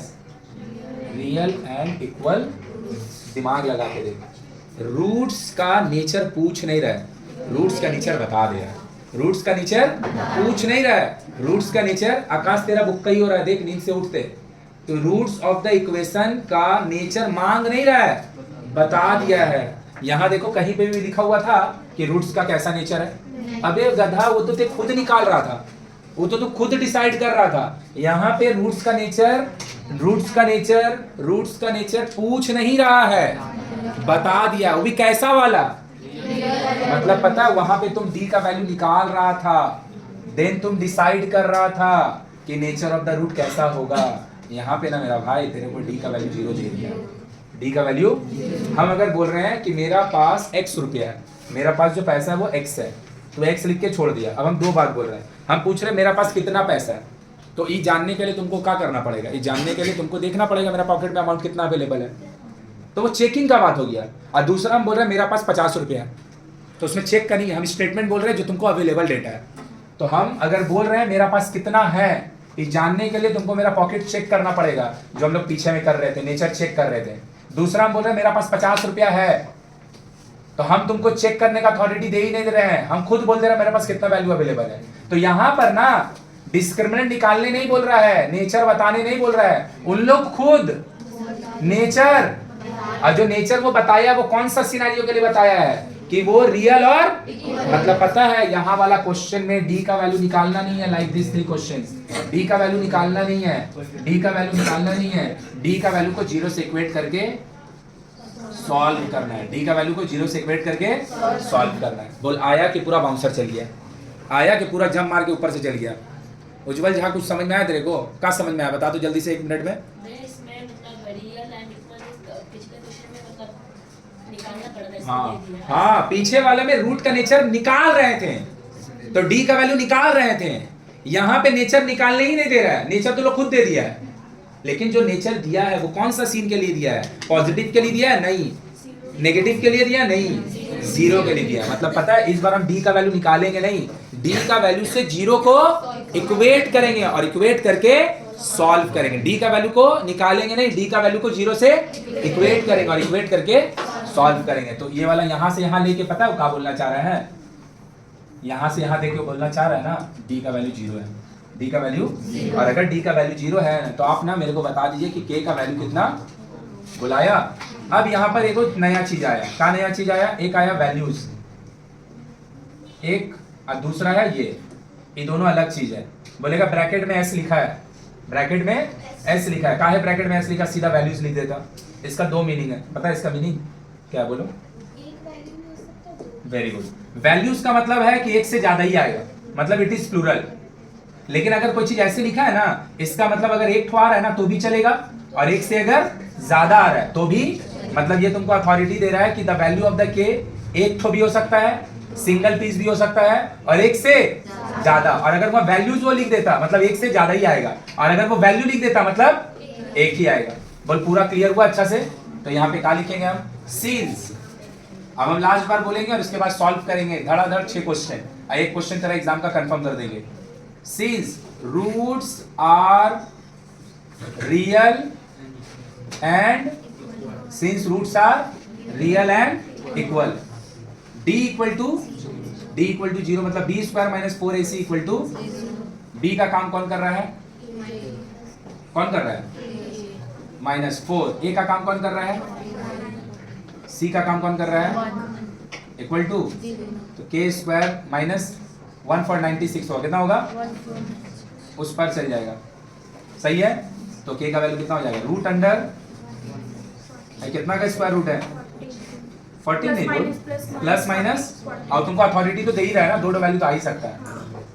real and equal दिमाग लगा के देख। रूट्स का नेचर पूछ नहीं रहा है रूट्स का नेचर बता दे रहा है। रूट्स का नेचर पूछ नहीं रहा है। रूट्स का नेचर आकाश तेरा बुक्का ही हो रहा है देख नींद से उठते तो रूट्स ऑफ द इक्वेशन का नेचर मांग नहीं रहा है बता दिया है। यहाँ देखो कहीं पे भी लिखा हुआ था कि रूट्स का कैसा नेचर है। अबे गधा वो तो ते खुद निकाल रहा था वो तो तू खुद डिसाइड कर रहा था। यहाँ पे रूट्स का नेचर पूछ नहीं रहा है बता दिया वो भी कैसा वाला मतलब पता है वहां पे तुम d का वैल्यू निकाल रहा था देन तुम डिसाइड कर रहा था कि नेचर ऑफ द रूट कैसा होगा। यहाँ पे ना मेरा भाई तेरे को d का वैल्यू 0 दे दिया। d का वैल्यू हम अगर बोल रहे हैं कि मेरा पास x रुपया है मेरा पास जो पैसा है वो x है तो x लिख के छोड़ दिया। अब हम दो बात बोल रहे हैं हम पूछ रहे हैं मेरा पास कितना पैसा है तो ये जानने के लिए तुमको क्या करना पड़ेगा ये जानने के लिए तुमको देखना पड़ेगा मेरा पॉकेट में अमाउंट कितना अवेलेबल है तो वो चेकिंग का बात हो गया। और दूसरा हम बोल रहे हैं मेरा पास 50 रुपया है तो उसमें चेक का नहीं है हम स्टेटमेंट बोल रहे हैं जो तुमको अवेलेबल डेटा है। तो हम अगर बोल रहे हैं मेरा पास कितना है ये जानने के लिए तुमको मेरा पॉकेट चेक करना पड़ेगा जो हम लोग पीछे में कर रहे थे नेचर चेक कर रहे थे। दूसरा हम बोल रहे हैं मेरा पास 50 रुपया है तो हम तुमको चेक करने का अथॉरिटी दे ही नहीं दे रहे हैं हम खुद बोल दे रहे हैं मेरे पास कितना वैल्यू अवेलेबल है। तो यहाँ पर ना डिस्क्रिमिनेंट निकालने नहीं बोल रहा है नेचर बताने नहीं बोल रहा है उन लोग खुद नेचर और जो नेचर वो बताया वो कौन सा सिनेरियो के लिए बताया है कि वो रियल और मतलब पता है यहाँ वाला क्वेश्चन में d का वैल्यू निकालना नहीं है लाइक दिस 3 क्वेश्चंस। d का वैल्यू निकालना नहीं है d का वैल्यू को 0 से इक्वेट करके सॉल्व करना है। d का वैल्यू को 0 से इक्वेट करके सॉल्व करना है। बोल आया कि पूरा बाउंसर चल गया आया कि पूरा जंप मार के ऊपर से चल गया। उज्जवल जहाँ कुछ समझ में आया तेरे को क्या समझ में आया बता दो जल्दी से 1 मिनट में। हाँ पीछे वाले में रूट का नेचर निकाल रहे थे तो d का वैल्यू निकाल रहे थे। यहाँ पे नेचर निकालने ही नहीं दे रहा है नेचर तो लोग खुद दे दिया है। लेकिन जो नेचर दिया है वो कौन सा सीन के लिए दिया है पॉजिटिव के लिए दिया है नहीं नेगेटिव के लिए दिया नहीं 0 के लिए दिया। मतलब पता है इस बार हम d का वैल्यू निकालेंगे नहीं d का वैल्यू से 0 को इक्वेट करेंगे और इक्वेट करके सॉल्व करेंगे। d का वैल्यू को निकालेंगे नहीं d का वैल्यू को 0 से इक्वेट करेंगे और इक्वेट करके सॉल्व करेंगे। तो ये वाला यहाँ से यहाँ लेके पता है क्या बोलना चाह रहा है यहाँ से यहाँ देख के बोलना चाह रहा है ना d का वैल्यू 0 है d का वैल्यू और अगर d का वैल्यू 0 है तो आप ना मेरे को बता दीजिए कि k का वैल्यू कितना बुलाया। अब यहाँ पर एक नया चीज आया क्या नया चीज आया एक आया वैल्यूज एक और दूसरा है ये दोनों अलग चीज है। बोलेगा ब्रैकेट में s लिखा है ब्रैकेट में s लिखा है क्या है ब्रैकेट में s लिखा सीधा वैल्यूज लिख देता। इसका 2 मीनिंग है पता है इसका मीनिंग क्या बोलो वेरी गुड वैल्यूज का मतलब है कि एक से ज्यादा ही आएगा, मतलब इट इज प्लूरल। लेकिन अगर कोई चीज ऐसे लिखा है ना, इसका मतलब अगर एक ठो आ रहा है ना तो भी चलेगा, और एक से अगर ज्यादा आ रहा है तो भी, मतलब ये तुमको अथॉरिटी दे रहा है कि द वैल्यू ऑफ द के एक ठो भी हो सकता है, सिंगल पीस भी हो सकता है, और एक से ज्यादा। और अगर वो वैल्यूज वो लिख देता मतलब एक से ज्यादा ही आएगा, और अगर वो वैल्यू लिख देता मतलब एक ही आएगा। बोल पूरा क्लियर हुआ अच्छा से? तो यहाँ पे क्या लिखेंगे हम? सीन्स। अब हम लास्ट बार बोलेंगे और उसके बाद सॉल्व करेंगे धड़ाधड़ 6 क्वेश्चन, एक क्वेश्चन तेरा एग्जाम का कंफर्म कर देंगे। Since roots are real and since roots are real and equal, d equal to 0 मतलब b square minus 4ac equal to b का काम कौन कर रहा है? कौन कर रहा है? -4। a का काम कौन कर रहा है? c का काम कौन कर रहा है? इक्वल टू, तो k स्क्वायर माइनस 196 होगा, कितना होगा? उस पर चल जाएगा, सही है। तो k का वैल्यू कितना हो जाएगा? रूट अंडर कितना का स्क्वायर रूट है? 14 नहीं बोल, प्लस माइनस, और तुमको अथॉरिटी तो दे ही रहा है ना, दो वैल्यू तो आ ही सकता है।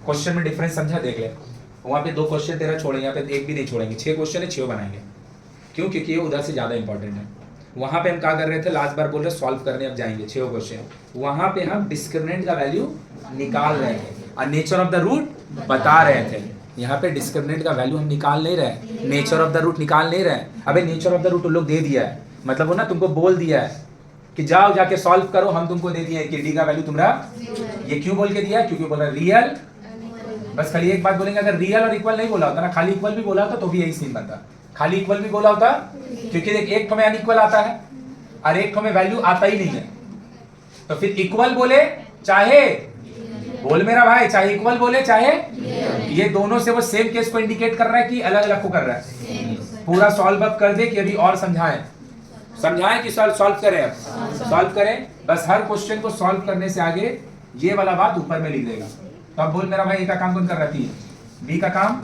क्वेश्चन में डिफरेंस समझा? देख ले, वहां पे 2 क्वेश्चन तेरा छोड़ेंगे, यहाँ पे एक भी नहीं छोड़ेंगे। 6 क्वेश्चन है, 6 बनाएंगे। क्यों? क्योंकि ये उधर से ज्यादा इंपॉर्टेंट है। वहां पे हम क्या कर रहे थे लास्ट बार? बोल रहे सॉल्व करने अब जाएंगे 6 क्वेश्चन। वहां पे हम डिस्क्रिमिनेंट का वैल्यू निकाल रहे थे और नेचर ऑफ द रूट बता रहे थे। यहाँ पे डिस्क्रिमिनेंट का वैल्यू हम निकाल नहीं रहे, नेचर ऑफ द रूट निकाल नहीं रहे। अबे नेचर ऑफ द रूट उन लोग दे दिया है, मतलब वो ना तुमको बोल दिया है कि जाओ जाके सॉल्व करो, हम तुमको दे दिए कि डी का वैल्यू तुम्हारा ये क्यों बोल के दिया? क्योंकि बोला रियल। बस खाली एक बात बोलेंगे, अगर रियल और इक्वल नहीं बोला होता ना, खाली इक्वल भी बोला होता तो भी यही सीन बनता। खाली इक्वल भी बोला होता, क्योंकि देख एक ठो में अनइक्वल आता है और एक ठो में वैल्यू आता ही नहीं है। तो फिर इक्वल बोले चाहे, बोल मेरा भाई, चाहे इक्वल बोले चाहे, ये दोनों से वो सेम केस को इंडिकेट कर रहा है कि अलग अलग को कर रहा है। पूरा सॉल्व अप कर दे कि अभी और समझाएं कि सॉल्व करें। अब सॉल्व करें, बस हर क्वेश्चन को सॉल्व करने से आगे ये वाला बात ऊपर में लिख देगा। तो अब बोल मेरा भाई, ए का काम कौन कर रही है? बी का काम।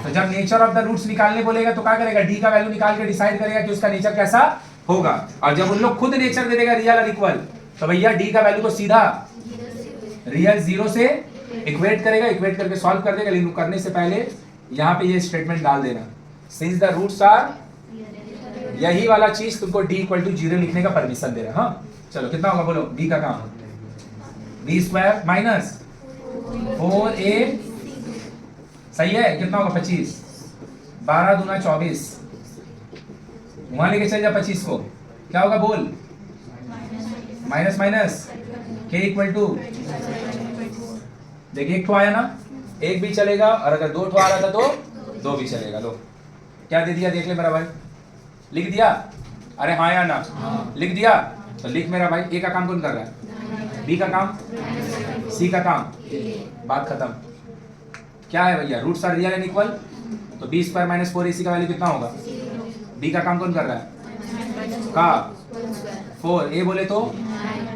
तो जब नेचर ऑफ द रूट्स निकालने बोलेगा तो क्या करेगा? डी का वैल्यू निकाल के डिसाइड करेगा कि उसका नेचर कैसा होगा। और जब उन लोग खुद नेचर दे देगा रियल और इक्वल, तो भैया डी का वैल्यू को सीधा रियल 0 से इक्वेट करेगा, इक्वेट करके सॉल्व कर देगा। लेकिन करने से पहले यहाँ पे ये स्टेटमेंट डाल देना, सिंस द रूट्स आर, यही वाला चीज तुमको d इक्वल टू 0 लिखने का परमिशन दे रहा है। हाँ चलो, कितना होगा बोलो? b का काम b स्क्वायर माइनस 4a, सही है। कितना होगा? 25। 12 दूना 24, वहां लेके चल जा 25 को, क्या होगा बोल? Minus minus k equal to, देखिए एक ठो आया ना, एक भी चलेगा, और अगर 2 ठो आ रहा था तो 2 भी चलेगा। लो क्या दे दिया देख ले मेरा भाई, लिख दिया? अरे हाँ या ना? लिख दिया? तो लिख मेरा भाई, ए का काम कौन कर रहा है? बी का काम, सी का काम, बात खत्म। क्या है भैया? Roots are real and equal, तो बी स्क्वायर माइनस 4ac का वैल्यू कितना होगा? बी का काम कौन कर रहा है? का 4, ए बोले तो,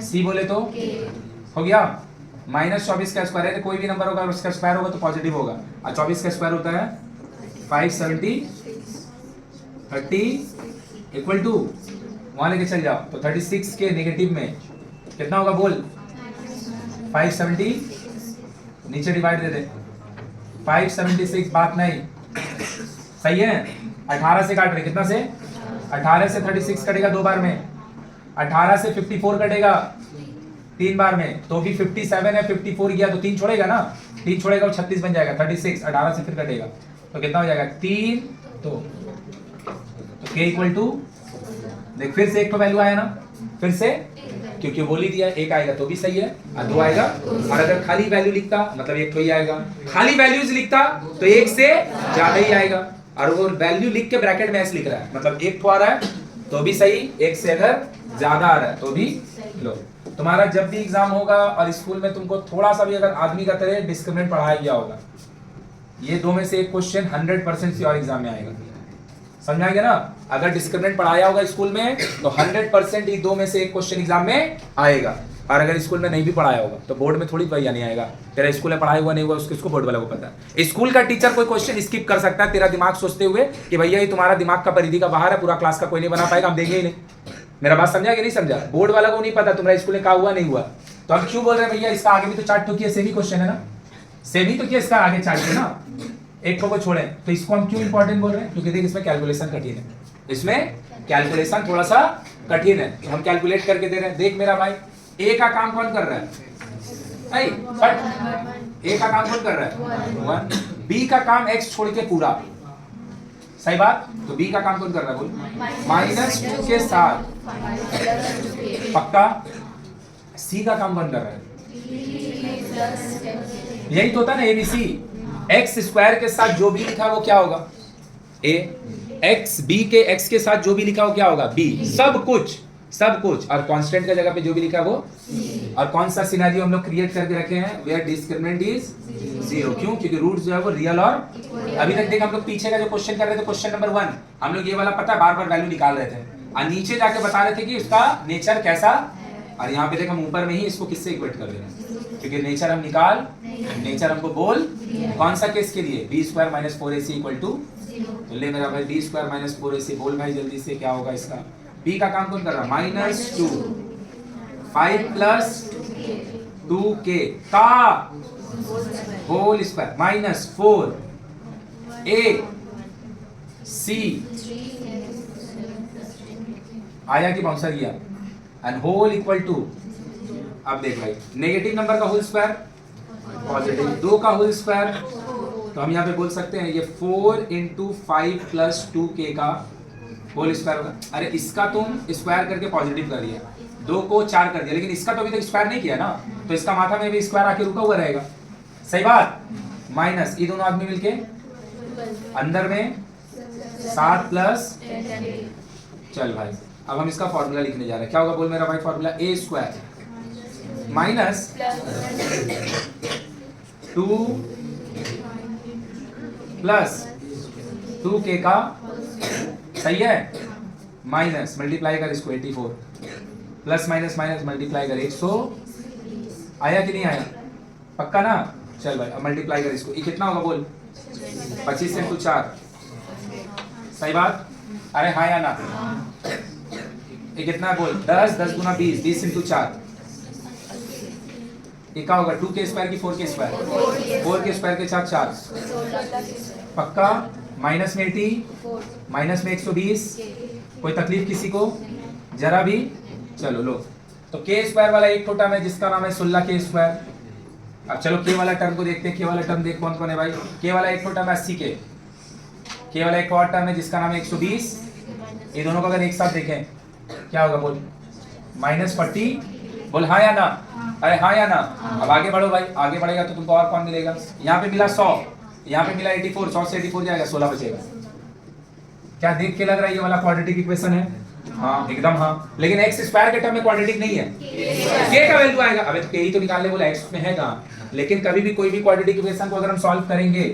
सी बोले तो, हो गया। -24 का स्क्वायर है, कोई भी नंबर होगा उसका स्क्वायर होगा तो पॉजिटिव होगा, और 24 का स्क्वायर होता है 570, 30 इक्वल टू, वहां लेके चल जाओ, तो 36 के नेगेटिव में कितना होगा बोल? 570, नीचे डिवाइड दे दे, 576, बात नहीं, सही है। 18 से काट रहे, कितना से? 18 से 36 कटेगा 2 बार में, 18 से 54 कटेगा 3 बार में, तो भी 57 है, 54 गया तो 3 छोड़ेगा ना, 3 छोड़ेगा और 36 बन जाएगा। 36 18 से फिर कटेगा तो कितना हो जाएगा? 3। तो k इक्वल टू, देख फिर से एक तो वैल्यू आया ना, फिर से, क्योंकि बोल ही दिया एक आएगा तो भी सही है, और 2 आएगा। और अगर खाली वैल्यू लिखता मतलब एक तो ही आएगा, खाली वैल्यूज लिखता तो एक से ज्यादा ही आएगा। और वो वैल्यू लिख के ब्रैकेट में ऐसे लिख रहा है, मतलब एक तो आ रहा है तो भी सही, एक से अगर ज्यादा आ रहा है तो भी। लो तुम्हारा जब भी एग्जाम होगा और स्कूल में तुमको थोड़ा सा भी अगर आदमी का तरह डिस्क्रिमिनेंट पढ़ाया गया होगा, ये 2 में से एक क्वेश्चन 100% और एग्जाम में आएगा। समझा गया ना? अगर डिस्क्रिमिनेंट पढ़ाया होगा स्कूल में तो 100% ये 2 में से एक क्वेश्चन एग्जाम में आएगा। और अगर स्कूल में नहीं भी पढ़ाया होगा तो बोर्ड में थोड़ी भैया नहीं आएगा। तेरा स्कूल में पढ़ाया हुआ नहीं हुआ उसको बोर्ड वाला को पता है। स्कूल का टीचर कोई क्वेश्चन स्किप कर सकता है तेरा दिमाग सोचते हुए कि भैया ये तुम्हारा दिमाग का परिधि का बाहर है, पूरा क्लास का कोई नहीं बना पाएगा, हम देंगे ही नहीं। मेरा बात समझा कि नहीं समझा? बोर्ड वाला को नहीं पता तुम्हारा स्कूल में क्या हुआ नहीं हुआ, तो हम क्यों बोल रहे हैं भैया इसका आगे भी तो चार्ट तो किया, सेम ही क्वेश्चन है ना, सेम ही तो किया, इसका आगे चार्ट किया ना, एक को छोड़े, तो इसको हम क्यों इंपॉर्टेंट बोल रहे हैं? क्योंकि देख इसमें कैलकुलेशन कठिन है, इसमें कैलकुलेशन थोड़ा सा कठिन है, तो हम कैलकुलेट करके दे रहे हैं। देख मेरा भाई, ए का काम कौन कर रहा है? ए का काम कौन कर रहा है? 1। बी का काम x छोड़ के पूरा, सही बात, तो बी का काम कौन कर रहा है बोल? -2 के साथ, पक्का। सी का काम कौन कर रहा है? यही तो होता है ना एबीसी, एक्स स्क्वायर के साथ जो भी लिखा वो क्या होगा? ए। एक्स बी के एक्स के साथ जो भी लिखा हो क्या होगा? बी। सब कुछ और कांस्टेंट का जगह पे जो भी लिखा है वो। और कौन सा सिनेरियो हम लोग क्रिएट करके रखे हैं? Where discriminant is 0। क्यों? क्योंकि रूट जो है वो रियल और अभी तक देख हम लोग पीछे का जो क्वेश्चन कर रहे थे, क्वेश्चन नंबर 1, हम लोग ये वाला पता है बार-बार वैल्यू निकाल रहे थे और नीचे जाके बता रहे थे कि उसका नेचर कैसा, और यहाँ पे देख हम ऊपर में ही इसको किससे इक्वेट कर दे रहे हैं, क्योंकि नेचर हम निकाल, नेचर हमको बोल, कौन सा केस के लिए? b² - 4ac = 0। तो ले मेरा भाई b² - 4ac बोल भाई जल्दी से क्या होगा इसका? b का काम कौन कर रहा है? -2 5 + 2k का होल स्क्वायर -4 a c आया कि बाउंसर गया, एंड होल इक्वल टू, अब देख भाई नेगेटिव नंबर का होल स्क्वायर पॉजिटिव, 2 का होल स्क्वायर, तो हम यहाँ पे बोल सकते हैं ये 4 × 5 + 2k का होल स्क्वायर होगा। अरे इसका तुम स्क्वायर करके पॉजिटिव कर दिया, 2 को 4 कर दिया, लेकिन इसका तो अभी तक स्क्वायर नहीं किया ना, तो इसका माथा में भी स्क्वायर आके रुका हुआ रहेगा, सही बात। माइनस ये दोनों आदमी मिलके अंदर में 7 + चल भाई, अब हम इसका फॉर्मूला लिखने जा रहे हैं, क्या होगा बोल मेरा भाई? फॉर्मूला a² - 2 + 2k का, सही है, माइनस मल्टीप्लाई कर इसको 84 प्लस माइनस माइनस मल्टीप्लाई कर 100, आया कि नहीं आया? पक्का ना? चल भाई अब मल्टीप्लाई कर इसको, ये कितना होगा बोल? 25 × 4, सही बात। अरे हाँ या ना? ये कितना बोल? 10 10 × 20 20 × 4, ये क्या होगा? 2k² की 4k², 4k² के साथ 4, पक्का। माइनस में 80, माइनस में 120, कोई तकलीफ किसी को? जरा भी? चलो लो, तो k² वाला एक टर्म है जिसका नाम है 16k²। अब चलो k वाला टर्म को देखते हैं, k वाला टर्म देख कौन कौन है भाई? k वाला एक टर्म है 80k, k वाला एक और टर्म है जिसका नाम है 120, ये दोनों को अगर एक साथ देखें क्या होगा बोल? -40, बोल हाँ या ना? अरे हाँ या ना? अब आगे बढ़ो भाई, आगे बढ़ेगा तो तुमको और कौन मिलेगा? यहाँ पे मिला 100, यहाँ पे मिला 84, 100 से 84 जाएगा, 16 बचेगा। क्या देख के लग रहा है ये वाला क्वाड्रेटिक इक्वेशन है? हाँ एकदम हाँ, लेकिन x² के टर्म में क्वाड्रेटिक नहीं है, k का वैल्यू आएगा। अबे तो k ही तो निकालने बोला, x में है कहाँ? लेकिन कभी भी कोई भी क्वाड्रेटिक इक्वेशन को अगर हम सॉल्व करेंगे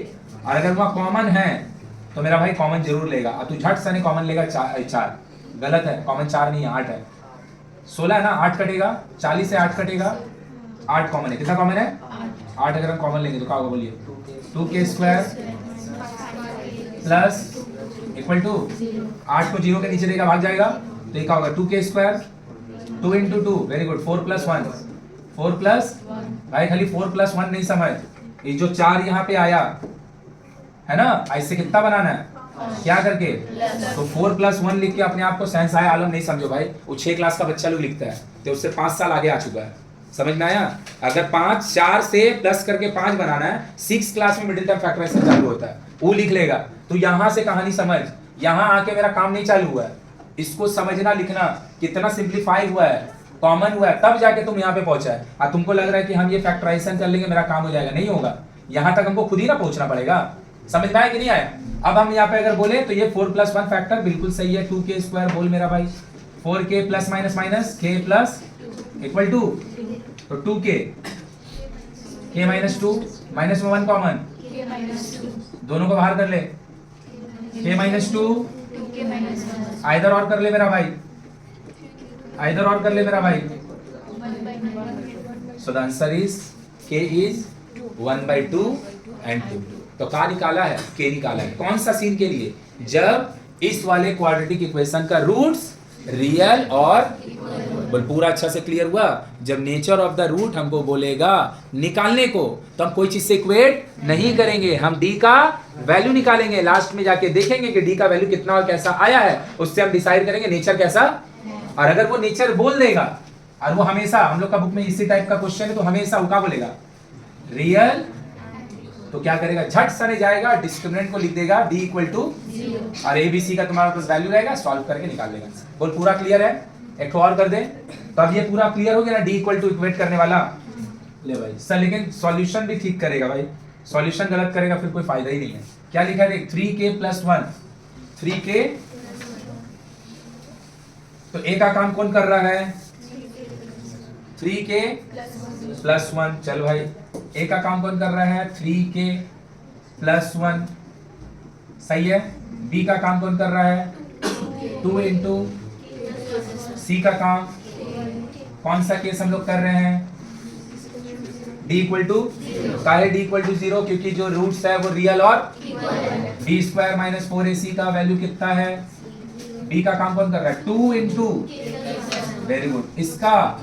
और अगर वहाँ कॉमन है तो मेरा भाई कॉमन जरूर लेगा, और तू झट से कॉमन लेगा 4, गलत है, कॉमन 4 नहीं है 8 है, 16 है ना, 8 कटेगा, 40 से 8 कटेगा, 8 कॉमन है, कितना कॉमन है? 8 अगर हम कॉमन लेंगे तो क्या होगा बोलिए? 2k² प्लस इक्वल टू 8 को 0 के नीचे देगा, भाग जाएगा, तो ये क्या होगा? 2k², 2 × 2, वेरी गुड, 4 + 1, 4 प्लस भाई, खाली 4 + 1 नहीं समझ, ये जो 4 यहाँ पे आया है ना, ऐसे कितना बनाना है? क्या करके? तो 4 + 1 लिख के अपने आप को साइंस आया आलम नहीं समझो भाई, वो 6 क्लास का बच्चा लोग लिखता है, तो उससे 5 साल आगे आ चुका है, समझ में आया? अगर 4 से प्लस करके 5 बनाना है, 6 क्लास में मिडिल टर्म फैक्टराइजेशन चालू होता है, वो लिख लेगा। तो यहाँ से कहानी समझ, यहाँ आके मेरा काम नहीं चालू हुआ है, इसको समझना लिखना कितना सिंप्लीफाई हुआ है, कॉमन हुआ है, तब जाके तुम यहाँ पे पहुंचा है। और तुमको लग रहा है कि हम ये फैक्टराइजेशन कर लेंगे मेरा काम हो जाएगा, नहीं होगा, यहाँ तक हमको खुद ही ना पहुंचना पड़ेगा। समझ में आया कि नहीं आया? अब हम यहाँ पे अगर बोले तो ये 4 + 1 फैक्टर बिल्कुल सही है, 2k² बोल मेरा भाई, 4k plus minus minus k plus equal to, तो 2k, k - 2, माइनस में 1 कॉमन, दोनों को बाहर कर ले, k - 2, आइदर और कर ले मेरा भाई, आइदर और कर ले मेरा भाई, so the answer is k is 1/2 and 2। तो क्या निकाला है? k निकाला है। कौन सा सीन के लिए? जब इस वाले क्वाड्रेटिक इक्वेशन का रूट्स रियल और बोल पूरा अच्छा से क्लियर हुआ। जब नेचर ऑफ द रूट हमको बोलेगा निकालने को, तो हम कोई चीज से इक्वेट नहीं करेंगे, हम डी का वैल्यू निकालेंगे, लास्ट में जाके देखेंगे कि डी का वैल्यू कितना और कैसा आया है, उससे हम डिसाइड करेंगे नेचर कैसा। और अगर वो नेचर बोल देगा, और वो हमेशा हम लोग का बुक में इसी टाइप का क्वेश्चन है, तो हमेशा वो क्या बोलेगा, रियल, तो क्या करेगा, झट सने जाएगा, डिस्क्रिमिनेंट को लिख देगा डी इक्वल टू, और एबीसी का तुम्हारे पास वैल्यू रहेगा, सॉल्व करके निकाल लेगा। बोल पूरा क्लियर है? एक और कर दे, तो अब ये पूरा क्लियर हो गया ना, डी इक्वल टू इक्वेट करने वाला। ले भाई सर, लेकिन सॉल्यूशन भी ठीक करेगा भाई, सॉल्यूशन गलत करेगा फिर कोई फायदा ही नहीं है। क्या लिखा है, 3k + 1, 3k, तो ए का काम कौन कर रहा है, 3k + 1, चल भाई ए का काम कौन कर रहा है, 3k + 1, सही है। बी का काम कौन कर रहा है, 2 × सी का काम, कौन सा केस हम लोग कर रहे हैं, d इक्वल टू, काहे d इक्वल टू 0, क्योंकि जो रूट्स है वो रियल और b² - 4ac का वैल्यू कितना है, b का काम कौन कर रहा है, 2 × वेरी गुड, इसका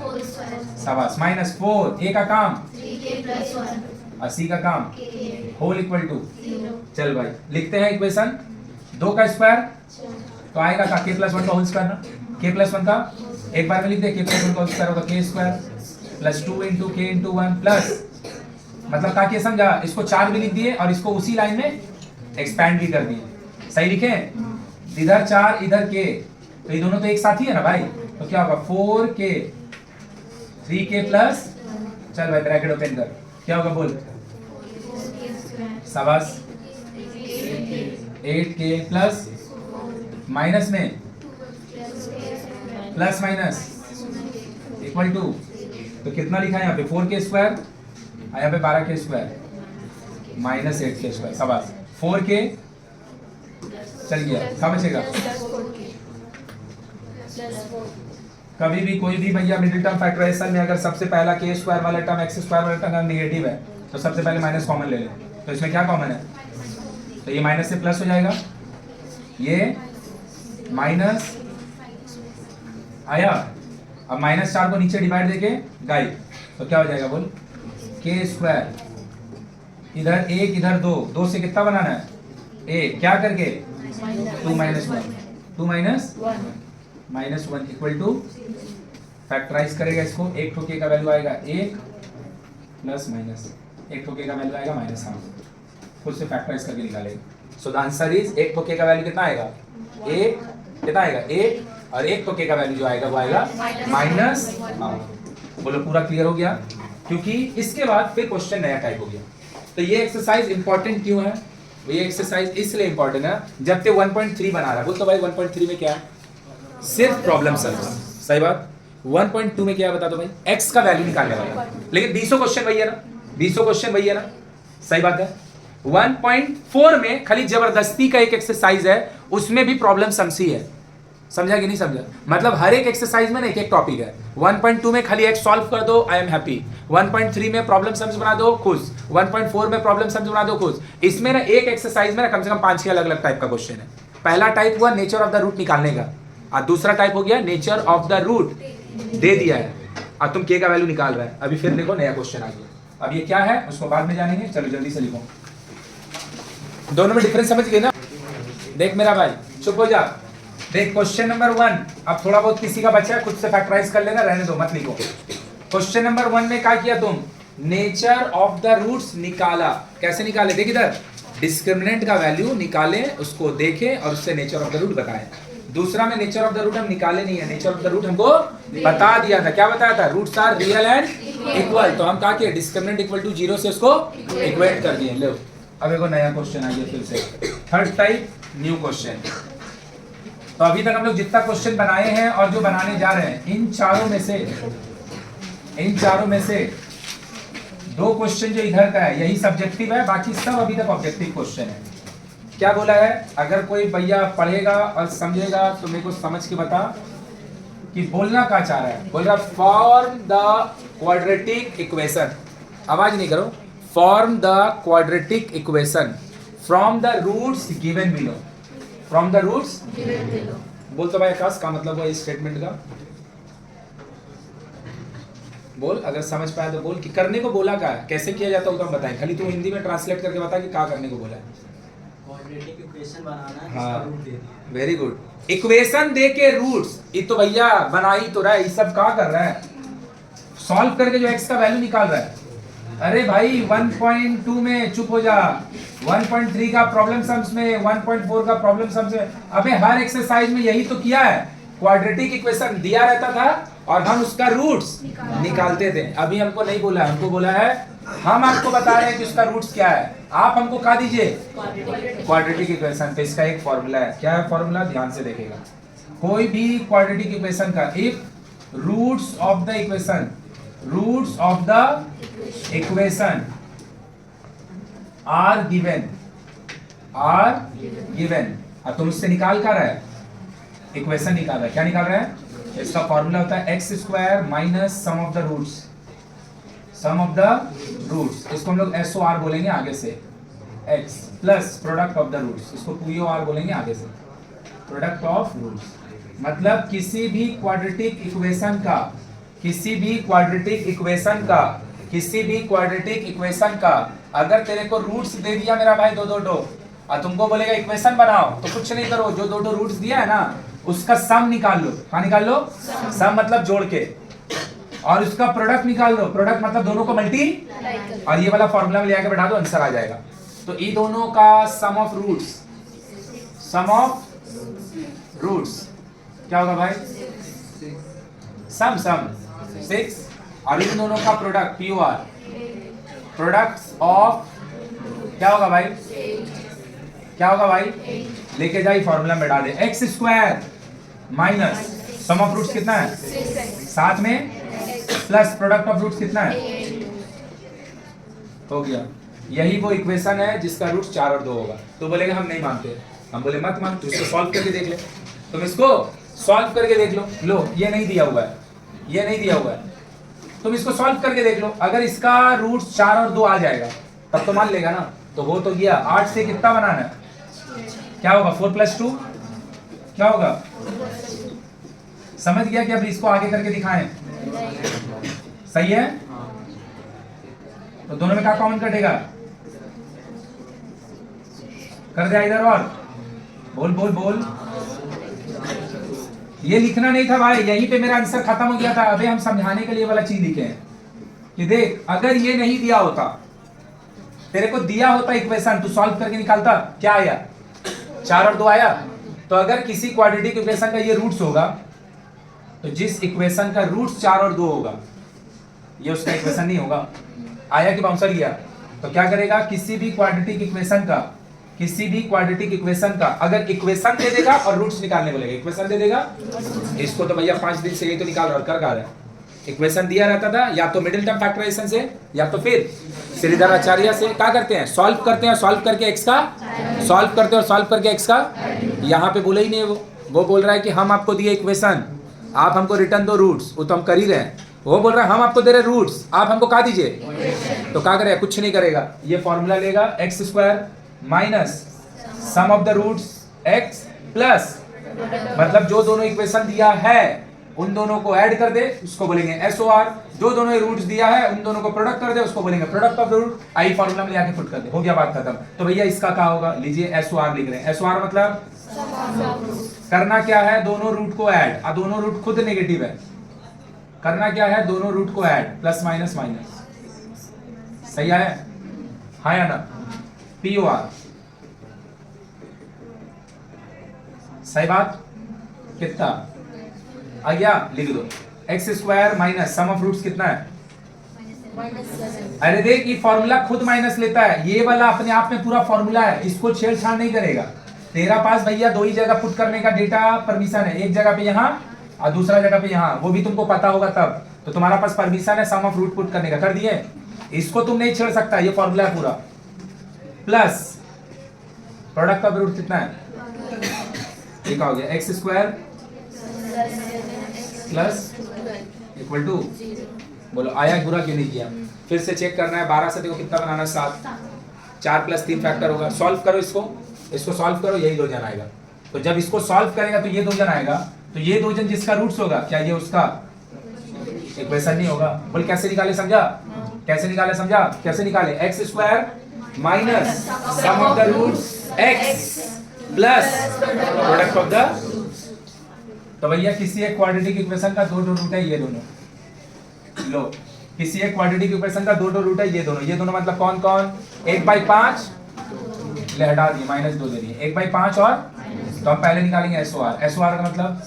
शाबाश -4, a का काम और c का काम होल इक्वल टू, चल भाई लिखते हैं इक्वेशन, 2 का स्क्वायर तो आएगा का k + 1 का होल स्क्वायर ना, k + 1 का एक बार में लिख दे, k + 1 का होल स्क्वायर होगा k² + 2 × k × 1 प्लस, मतलब का के समझा, इसको 4 भी लिख दिए और इसको उसी लाइन में एक्सपैंड भी कर दिए, सही लिखे, इधर 4 इधर k, तो ये दोनों तो एक साथ ही है ना भाई, तो क्या होगा 4k 3k प्लस, चल भाई ब्रैकेट ओपन कर, क्या होगा बोल, शाबाश 8k प्लस माइनस में प्लस माइनस इक्वल टू, तो कितना लिखा है यहाँ पे 4k² और यहाँ पे 12k² -8k², शाबाश 4k चल गया, क्या बचेगा, कभी भी कोई भी भैया मिडिल टर्म फैक्टराइजेशन में अगर सबसे पहला k² वाला टर्म x² वाला टर्म नेगेटिव है तो सबसे पहले माइनस कॉमन ले लें, तो इसमें क्या कॉमन है, तो ये माइनस से प्लस हो जाएगा, ये माइनस आया, अब -4 को नीचे डिवाइड देके गाइड, तो क्या हो जाएगा बोल, k², इधर 1 इधर 2, 2 से कितना बनाना है, a, क्या करके 2 - 1 इक्वल टू, फैक्टराइज करेगा इसको, एक ठोके का वैल्यू आएगा 1 प्लस माइनस, एक ठोके का वैल्यू आएगा -1, खुद से फैक्टराइज करके निकालेगा। सो द आंसर इज, एक ठोके का वैल्यू कितना आएगा, 1, कितना आएगा 1, और एक टोके का वैल्यू जो आएगा वो आएगा -। बोलो पूरा क्लियर हो गया, क्योंकि इसके बाद फिर क्वेश्चन नया टाइप हो गया। तो ये एक्सरसाइज इंपॉर्टेंट क्यों है, ये एक्सरसाइज इसलिए इंपॉर्टेंट है, जब ते 1.3 बना रहा है, बोल तो भाई 1.3 में क्या है, सिर्फ प्रॉब्लम सॉल्व, सही बात। 1.2 में क्या है बता दो भाई, x का वैल्यू निकालने वाला, लेकिन 20 क्वेश्चन वही है ना, 20 क्वेश्चन वही है ना, सही बात है। 1.4 में खाली जबरदस्ती का एक एक्सरसाइज है, उसमें भी प्रॉब्लम समसी है, समझा कि नहीं समझा, मतलब हर एक एक्सरसाइज में ना एक एक टॉपिक है। 1.2 में खाली x सॉल्व कर दो, आई एम हैप्पी। 1.3 में प्रॉब्लम सम्स बना दो, खुश। 1.4 में प्रॉब्लम सम्स बना दो, खुश। इसमें ना एक एक्सरसाइज में ना कम से कम 5-6 अलग अलग टाइप का क्वेश्चन है। पहला टाइप हुआ नेचर ऑफ द रूट निकालने का, और दूसरा टाइप हो गया नेचर ऑफ द रूट दे दिया है और तुम k का वैल्यू निकाल रहा है। अभी फिर देखो नया क्वेश्चन आ गया, अब ये क्या है उसको बाद में जानेंगे, चलो जल्दी से लिखो। दोनों में डिफरेंस समझ गए ना, देख मेरा भाई चुप हो जा, देख क्वेश्चन नंबर 1, अब थोड़ा बहुत किसी का बचा है खुद से फैक्टराइज कर लेना, रहने दो मत लिखो। क्वेश्चन नंबर 1 में क्या किया तुम, नेचर ऑफ द रूट्स निकाला। कैसे निकाले, देख इधर, डिस्क्रिमिनेंट का वैल्यू निकाले, उसको देखे और उससे नेचर ऑफ द रूट बताए। दूसरा में नेचर ऑफ द रूट हम निकाले नहीं है, नेचर ऑफ द रूट हमको बता दिया था। क्या बताया था, roots are real and equal, तो हम कहा कि डिस्क्रिमिनेंट इक्वल टू 0 से उसको इक्वेट कर दिए। लो अब एक नया क्वेश्चन आ गया फिर से, थर्ड टाइप न्यू क्वेश्चन। तो अभी तक हम लोग जितना क्वेश्चन बनाए हैं और जो बनाने जा रहे हैं, इन चारों में से 2 क्वेश्चन जो इधर का है यही सब्जेक्टिव है, बाकी सब अभी तक ऑब्जेक्टिव क्वेश्चन है। क्या बोला है, अगर कोई भैया पढ़ेगा और समझेगा तो मेरे को समझ के बता कि बोलना क्या चाह रहा है। बोल रहा फॉर्म द क्वाड्रेटिक इक्वेशन, आवाज नहीं करो, form the quadratic equation from the roots given below, from the roots given below. बोल तो भाई आकाश का मतलब है इस स्टेटमेंट का, बोल, अगर समझ पाया तो बोल कि करने को बोला क्या है, कैसे किया जाता है वो तो हम बताएं, खाली तू हिंदी में ट्रांसलेट करके बता कि क्या करने को बोला है। क्वाड्रेटिक इक्वेशन बनाना है, हाँ, इसका रूट दे दिया। Very good. इक्वेशन दे के रूट्स, ये तो भैया बना ही तो रहा है, ये सब क्या कर रहा है, सॉल्व करके जो x का वैल्यू निकाल रहा है। अरे भाई 1.2 में चुप हो जा, 1.3 का प्रॉब्लम सम्स में, 1.4 का प्रॉब्लम सम्स में, अबे हर एक्सरसाइज में यही तो किया है, क्वाड्रेटिक इक्वेशन दिया रहता था और हम उसका रूट्स निकालते थे। अभी हमको नहीं बोला, हमको बोला है हम आपको बता रहे हैं कि उसका रूट्स क्या है, आप हमको कहा दीजिए क्वाड्रेटिक इक्वेशन पे इसका एक फॉर्मूला है। क्या है फॉर्मूला, ध्यान से देखेगा। कोई भी क्वाड्रेटिक इक्वेशन का if roots of the equation, roots of the equation are given, अब तुम उससे निकाल कर रहा है, इक्वेशन निकाल रहा है। क्या निकाल रहा है, इसका फॉर्मूला होता है x square minus sum of the roots, sum of the roots, इसको हम लोग SOR बोलेंगे आगे से, x plus product of the roots, इसको POR बोलेंगे आगे से, प्रोडक्ट ऑफ रूट्स। मतलब किसी भी क्वाड्रेटिक इक्वेशन का, किसी भी क्वाड्रेटिक इक्वेशन का, किसी भी क्वाड्रेटिक इक्वेशन का अगर तेरे को रूट्स दे दिया मेरा भाई दो और तुमको बोलेगा इक्वेशन बनाओ, तो कुछ नहीं करो, जो दो रूट्स दिया है ना उसका सम निकाल लो। हाँ निकाल लो, सम मतलब जोड़ के, और उसका प्रोडक्ट निकाल लो, प्रोडक्ट मतलब दोनों को मल्टी, और ये वाला फॉर्मूला में ले आके बैठा दो, आंसर आ जाएगा। तो ये दोनों का sum of roots, sum of roots क्या होगा भाई, सम 6, और इन दोनों का प्रोडक्ट POR, प्रोडक्ट ऑफ क्या होगा भाई, क्या होगा भाई, लेके जाइए फॉर्मूला में डाल दे, X square minus sum of roots कितना है 7 में, प्लस प्रोडक्ट ऑफ रूट्स कितना है, हो गया। यही वो इक्वेशन है जिसका रूट्स 4 और 2 होगा। तो बोलेगा हम नहीं मानते, हम बोले मत मान, तू इसको सॉल्व करके देख ले, तुम इसको सॉल्व करके देख लो, लो ये नहीं दिया हुआ है, ये नहीं दिया हुआ है, तुम इसको सॉल्व करके देख लो, अगर इसका रूट्स 4 और 2 आ जाएगा तब तो मान लेगा ना। तो वो तो गया, 8 से कितना बनाना है, क्या होगा 4 + 2 क्या होगा, समझ गया कि अब इसको आगे करके दिखाएं, सही है। तो दोनों में क्या कॉमन कटेगा, कर दिया इधर, और बोल बोल बोल, ये लिखना नहीं था भाई, यहीं पे मेरा आंसर खत्म हो गया था। अबे हम समझाने के लिए वाला चीज लिखे हैं कि देख अगर ये नहीं दिया होता, तेरे को दिया होता इक्वेशन, तू सॉल्व करके निकालता, क्या आया 4 और 2 आया। तो अगर किसी क्वाड्रेटिक इक्वेशन का ये रूट्स होगा, तो जिस इक्वेशन का रूट्स 4 और 2 होगा ये उसका इक्वेशन नहीं होगा। आया कि बाउंसर गया। तो क्या करेगा, किसी भी क्वाड्रेटिक इक्वेशन का, किसी भी क्वाड्रेटिक इक्वेशन का अगर इक्वेशन दे देगा और रूट्स निकालने बोलेगा, इक्वेशन दे देगा, इसको तो भैया 5 दिन से यही तो निकाल रहा, कर रहा है। इक्वेशन दिया रहता था या तो मिडिल टर्म फैक्टराइजेशन से या तो फिर श्रीधर आचार्य से, क्या करते हैं सॉल्व करते हैं, सॉल्व करके एक्स का सॉल्व करते हैं और सॉल्व करके एक्स का, यहाँ पे बोले ही नहीं वो बोल रहा है कि हम आपको दिए इक्वेशन, आप हमको रिटर्न दो रूट्स, वो तो हम कर ही रहे हैं। वो बोल रहा है हम आपको दे रहे रूट्स, आप हमको कहा दीजिए, तो क्या करेगा, कुछ नहीं करेगा, ये फॉर्मूला लेगा x square minus sum of the roots x plus, मतलब जो दोनों इक्वेशन दिया है उन दोनों को ऐड कर दे, उसको बोलेंगे SOR, जो दोनों रूट्स दिया है उन दोनों को प्रोडक्ट कर दे, उसको बोलेंगे प्रोडक्ट ऑफ रूट। आई फॉर्मूला में लेके पुट कर दे, हो गया बात खत्म। तो भैया इसका क्या होगा, लीजिए SOR लिख रहे हैं, SOR मतलब करना क्या है, दोनों रूट को ऐड, और दोनों रूट खुद नेगेटिव है, करना क्या है, दोनों रूट को ऐड, प्लस माइनस माइनस, सही है, हाँ या ना, POR, सही बात, कितना आ गया, लिख दो x square minus sum of roots कितना है, अरे देख ये फॉर्मूला खुद माइनस लेता है, ये वाला अपने आप में पूरा फॉर्मूला है, इसको छेड़छाड़ नहीं करेगा। तेरा पास भैया 2 ही जगह पुट करने का डेटा परमिशन है, एक जगह पे यहाँ और दूसरा जगह पे यहाँ, वो भी तुमको पता होगा तब, तो तुम्हारा पास परमिशन है सम ऑफ रूट पुट करने का, कर दिए, इसको तुम नहीं छेड़ सकता, ये फॉर्मूला है पूरा, प्लस प्रोडक्ट ऑफ रूट कितना है, ठीक हो गया, x square plus equal to, बोलो आया बुरा क्यों नहीं किया, फिर से चेक करना है, 12 से देखो कितना बनाना, 7, 4 + 3 फैक्टर होगा, सॉल्व करो इसको सॉल्व करो, यही 2 जन आएगा। तो जब इसको सॉल्व करेगा तो ये 2 जन आएगा, तो ये 2 जन जिसका रूट्स होगा, क्या ये उसका इक्वेशन नहीं होगा। बोल कैसे निकाले समझा? कैसे निकाले समझा? कैसे निकाले? X square minus sum of the roots x plus product of the. तो भैया किसी एक क्वाड्रेटिक इक्वेशन का दो रूट है ये दोनों। लो किसी एक क्वाड्रेटिक इक्वेशन का दो रूट है ये दोनों। ये दोनों मतलब कौन कौन? 1/5 ले हटा दिए, -2 दे दिए, 1/5 और तो हम पहले निकालेंगे एसओआर। एसओआर का मतलब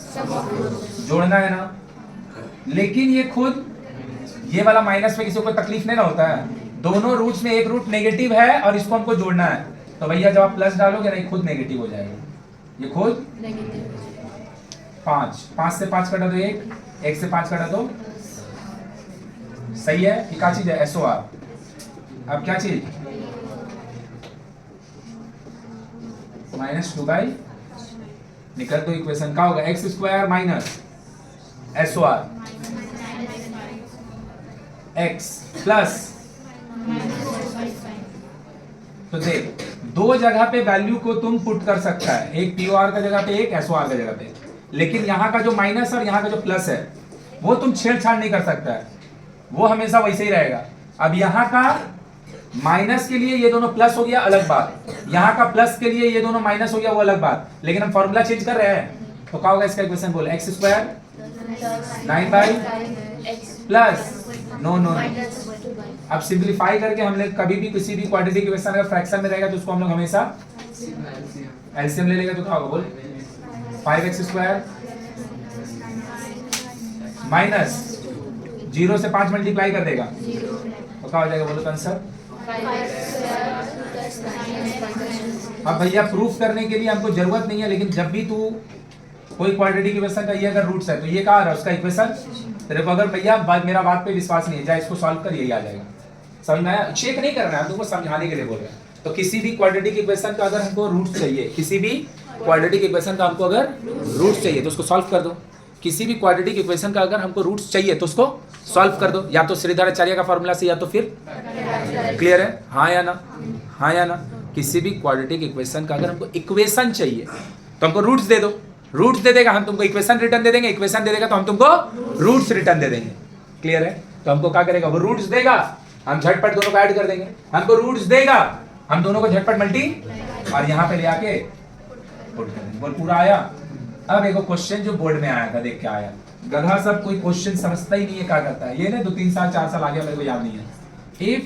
जोड़ना है ना। लेकिन ये खुद ये वाला माइनस में किसी को तकलीफ नहीं ना होता है। दोनों रूट्स में एक रूट नेगेटिव है और इसको हमको जोड़ना है। तो भैया जब आप प्लस डालोगे ना ये खुद नेगेटिव हो जाएगा। ये खुद 5 से 5 कटा दो 1 से 5 कटा दो। सही है कि क्या चीज है? एसओआर। अब क्या चीज? -2 निकल तो इक्वेशन का होगा x square minus SOR x plus. तो देख दो जगह पे वैल्यू को तुम पुट कर सकता है, एक पीओआर का जगह पे एक एसओआर का जगह पे। लेकिन यहाँ का जो माइनस और यहाँ का जो प्लस है वो तुम छेड़छाड़ नहीं कर सकता है, वो हमेशा वैसे ही रहेगा। अब यहाँ का माइनस के लिए ये दोनों प्लस हो गया अलग बात, यहाँ का प्लस के लिए ये दोनों माइनस हो गया वो अलग बात। लेकिन हम फॉर्मूला चेंज कर रहे हैं तो क्या होगा इसका इक्वेशन? बोल एक्स स्क्वायर 9 प्लस नो। अब सिंपलीफाई करके हम लोग कभी भी किसी भी क्वाड्रेटिक इक्वेशन अगर फ्रैक्शन में रहेगा तो उसको हम लोग हमेशा एलसीएम ले लेगा। तो क्या होगा? बोल 5x स्क्वायर माइनस 0 से 5 मल्टीप्लाई कर देगा तो क्या हो जाएगा? बोलो आंसर। अब भैया प्रूफ करने के लिए हमको जरूरत नहीं है, लेकिन जब भी तू कोई क्वाड्रेटिक इक्वेशन का ये अगर रूट्स है तो ये क्या आ रहा है उसका इक्वेशन। तेरे को अगर भैया मेरा बात पे विश्वास नहीं है, जा इसको सॉल्व कर, यही आ जाएगा। समझ में आया? चेक नहीं करना है, तुमको समझाने के लिए बोल रहे हैं। तो किसी भी क्वाड्रेटिक इक्वेशन का अगर हमको रूट्स चाहिए, किसी भी क्वाड्रेटिक इक्वेशन का हमको अगर रूट्स चाहिए तो उसको सॉल्व कर दो। किसी भी क्वाड्रेटिक इक्वेशन का अगर हमको रूट्स चाहिए तो उसको सॉल्व कर दो, या तो श्रीधराचार्य का फॉर्मूला से या तो फिर। क्लियर है? हाँ या ना? हाँ या ना? किसी भी क्वाड्रेटिक इक्वेशन का अगर हमको इक्वेशन चाहिए तो हमको रूट्स दे दो। रूट्स दे देगा हम तुमको इक्वेशन रिटर्न दे देंगे, इक्वेशन दे देगा तो हम तुमको रूट्स रिटर्न दे देंगे। क्लियर है? तो हमको क्या करेगा? वो रूट्स देगा, हम झटपट दोनों को ऐड कर देंगे। हमको रूट्स देगा, हम दोनों को झटपट मल्टी और यहाँ पे ले आके पुट कर देंगे। बोल पूरा आया? अब एक क्वेश्चन जो बोर्ड में आया था, देख क्या आया। गधा सब कोई क्वेश्चन समझता ही नहीं है क्या करता है। ये ना 2-3 साल 4 साल आगे मेरे को याद नहीं है। If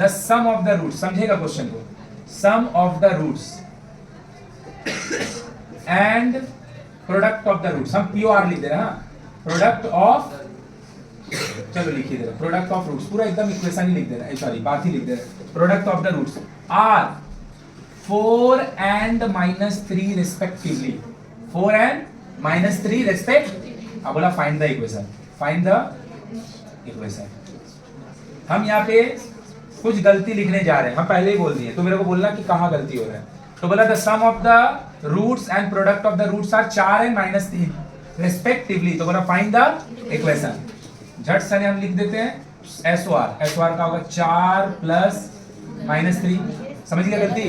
the sum of the roots, समझेगा क्वेश्चन को, sum of the roots and product of the roots, हम पीओआर लिख दे रहे हैं। प्रोडक्ट ऑफ, चलो लिख ही दे रहे, प्रोडक्ट ऑफ रूट्स पूरा एकदम इक्वेशन ही लिख दे रहे हैं, सॉरी बात ही लिख दे रहे हैं। Product of the roots are 4 and -3 respectively, 4 and -3 respect। अब बोला find the equation, find the equation. हम यहाँ पे कुछ गलती लिखने जा रहे हैं, हम पहले ही बोल दिए, तो मेरे को बोलना कि कहाँ गलती हो रहा है। तो बोला the sum of the roots and product of the roots are 4 and -3 respectively. तो बोला फाइंड द इक्वेशन। झट से हम लिख देते हैं एसओआर। एसओआर का होगा 4 प्लस -3। समझ गया गलती?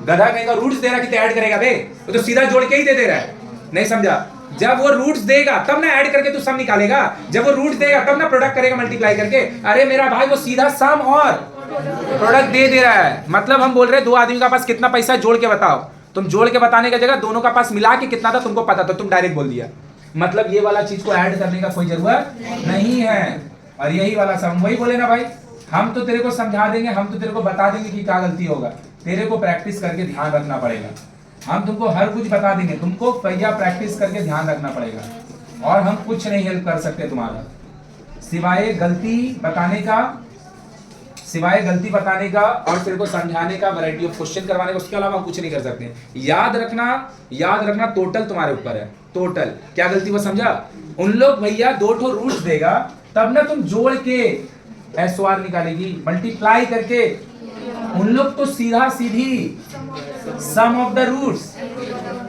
गधा कहीं का रूट्स दे रहा कि ऐड करेगा बे, वो तो सीधा जोड़ के ही दे रहा है। नहीं समझा? जब वो रूट्स देगा तब ना ऐड करके तू सम निकालेगा, जब वो रूट्स देगा तब ना प्रोडक्ट करेगा मल्टीप्लाई करके। अरे मेरा भाई वो सीधा सम और प्रोडक्ट दे रहा है। मतलब हम बोल रहे हैं दो आदमी का पास कितना पैसा जोड़ के बताओ। तुम जोड़ के बताने की जगह दोनों का पास मिला के कितना था तुमको पता, तो तुम डायरेक्ट बोल दिया। मतलब ये वाला चीज को ऐड करने का कोई जरूरत नहीं है। और यही वाला सम, वही बोले ना भाई, हम तो तेरे को समझा देंगे, हम तो तेरे को बता देंगे कि क्या गलती होगा। तेरे को प्रैक्टिस करके ध्यान रखना पड़ेगा। हम तुमको हर कुछ बता देंगे, तुमको भैया प्रैक्टिस करके ध्यान रखना पड़ेगा। और हम कुछ नहीं हेल्प कर सकते तुम्हारा, सिवाय गलती बताने का और तेरे को समझाने का, वैरायटी ऑफ क्वेश्चन करवाने का। उसके अलावा हम कुछ नहीं कर सकते। याद रखना टोटल तुम्हारे ऊपर है। टोटल क्या गलती वो समझा? उन लोग भैया 2 रूट्स देगा तब ना तुम जोड़ के एसओआर निकालेगी, मल्टीप्लाई करके। उन लोग तो सीधा सीधी सम ऑफ द रूट्स।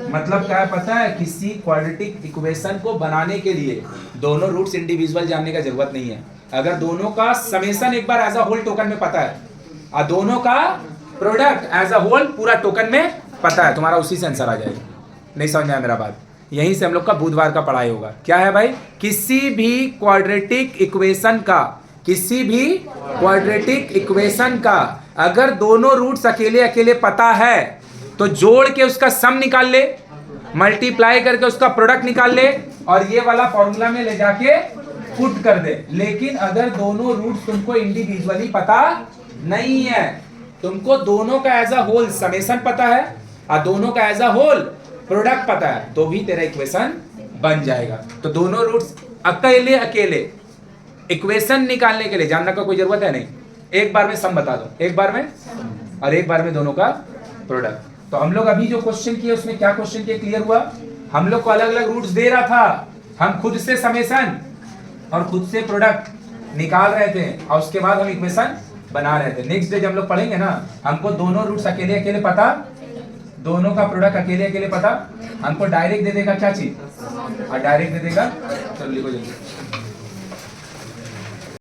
मतलब क्या है पता है? किसी क्वाड्रेटिक इक्वेशन को बनाने के लिए दोनों रूट्स इंडिविजुअल जानने का जरूरत नहीं है। अगर दोनों का समेशन एक बार एज अ होल टोकन में पता है और दोनों का प्रोडक्ट एज अ होल पूरा टोकन में पता है, तुम्हारा उसी से आंसर आ जाएगा। नहीं समझ में आया मेरा बात? यहीं से हम लोग का बुधवार का पढ़ाई होगा। क्या है भाई? किसी भी क्वाड्रेटिक इक्वेशन का अगर दोनों रूट्स अकेले अकेले पता है तो जोड़ के उसका सम निकाल ले, मल्टीप्लाई करके उसका प्रोडक्ट निकाल ले और ये वाला फॉर्मूला में ले जाके पुट कर दे। लेकिन अगर दोनों रूट्स तुमको इंडिविजुअली पता नहीं है, तुमको दोनों का एज अ होल समेशन पता है और दोनों का एज अ होल प्रोडक्ट पता है, तो भी तेरा इक्वेशन बन जाएगा। तो दोनों रूट्स अकेले इक्वेशन निकालने के लिए जानने का कोई जरूरत है नहीं, एक बार में सम बता दो, एक बार में और एक बार में दोनों का प्रोडक्ट। तो हम लोग अभी जो क्वेश्चन किए उसमें क्या क्वेश्चन किए क्लियर हुआ? हम लोग को अलग अलग रूट्स दे रहा था, हम खुद से समेशन और खुद से प्रोडक्ट निकाल रहे थे और उसके बाद हम इक्वेशन बना रहे थे। नेक्स्ट डे जब हम लोग पढ़ेंगे ना, हमको दोनों रूट्स अकेले अकेले पता, दोनों का प्रोडक्ट अकेले अकेले पता, हमको डायरेक्ट दे देगा क्या चीज, और डायरेक्ट दे देगा। चलो लिखो जल्दी।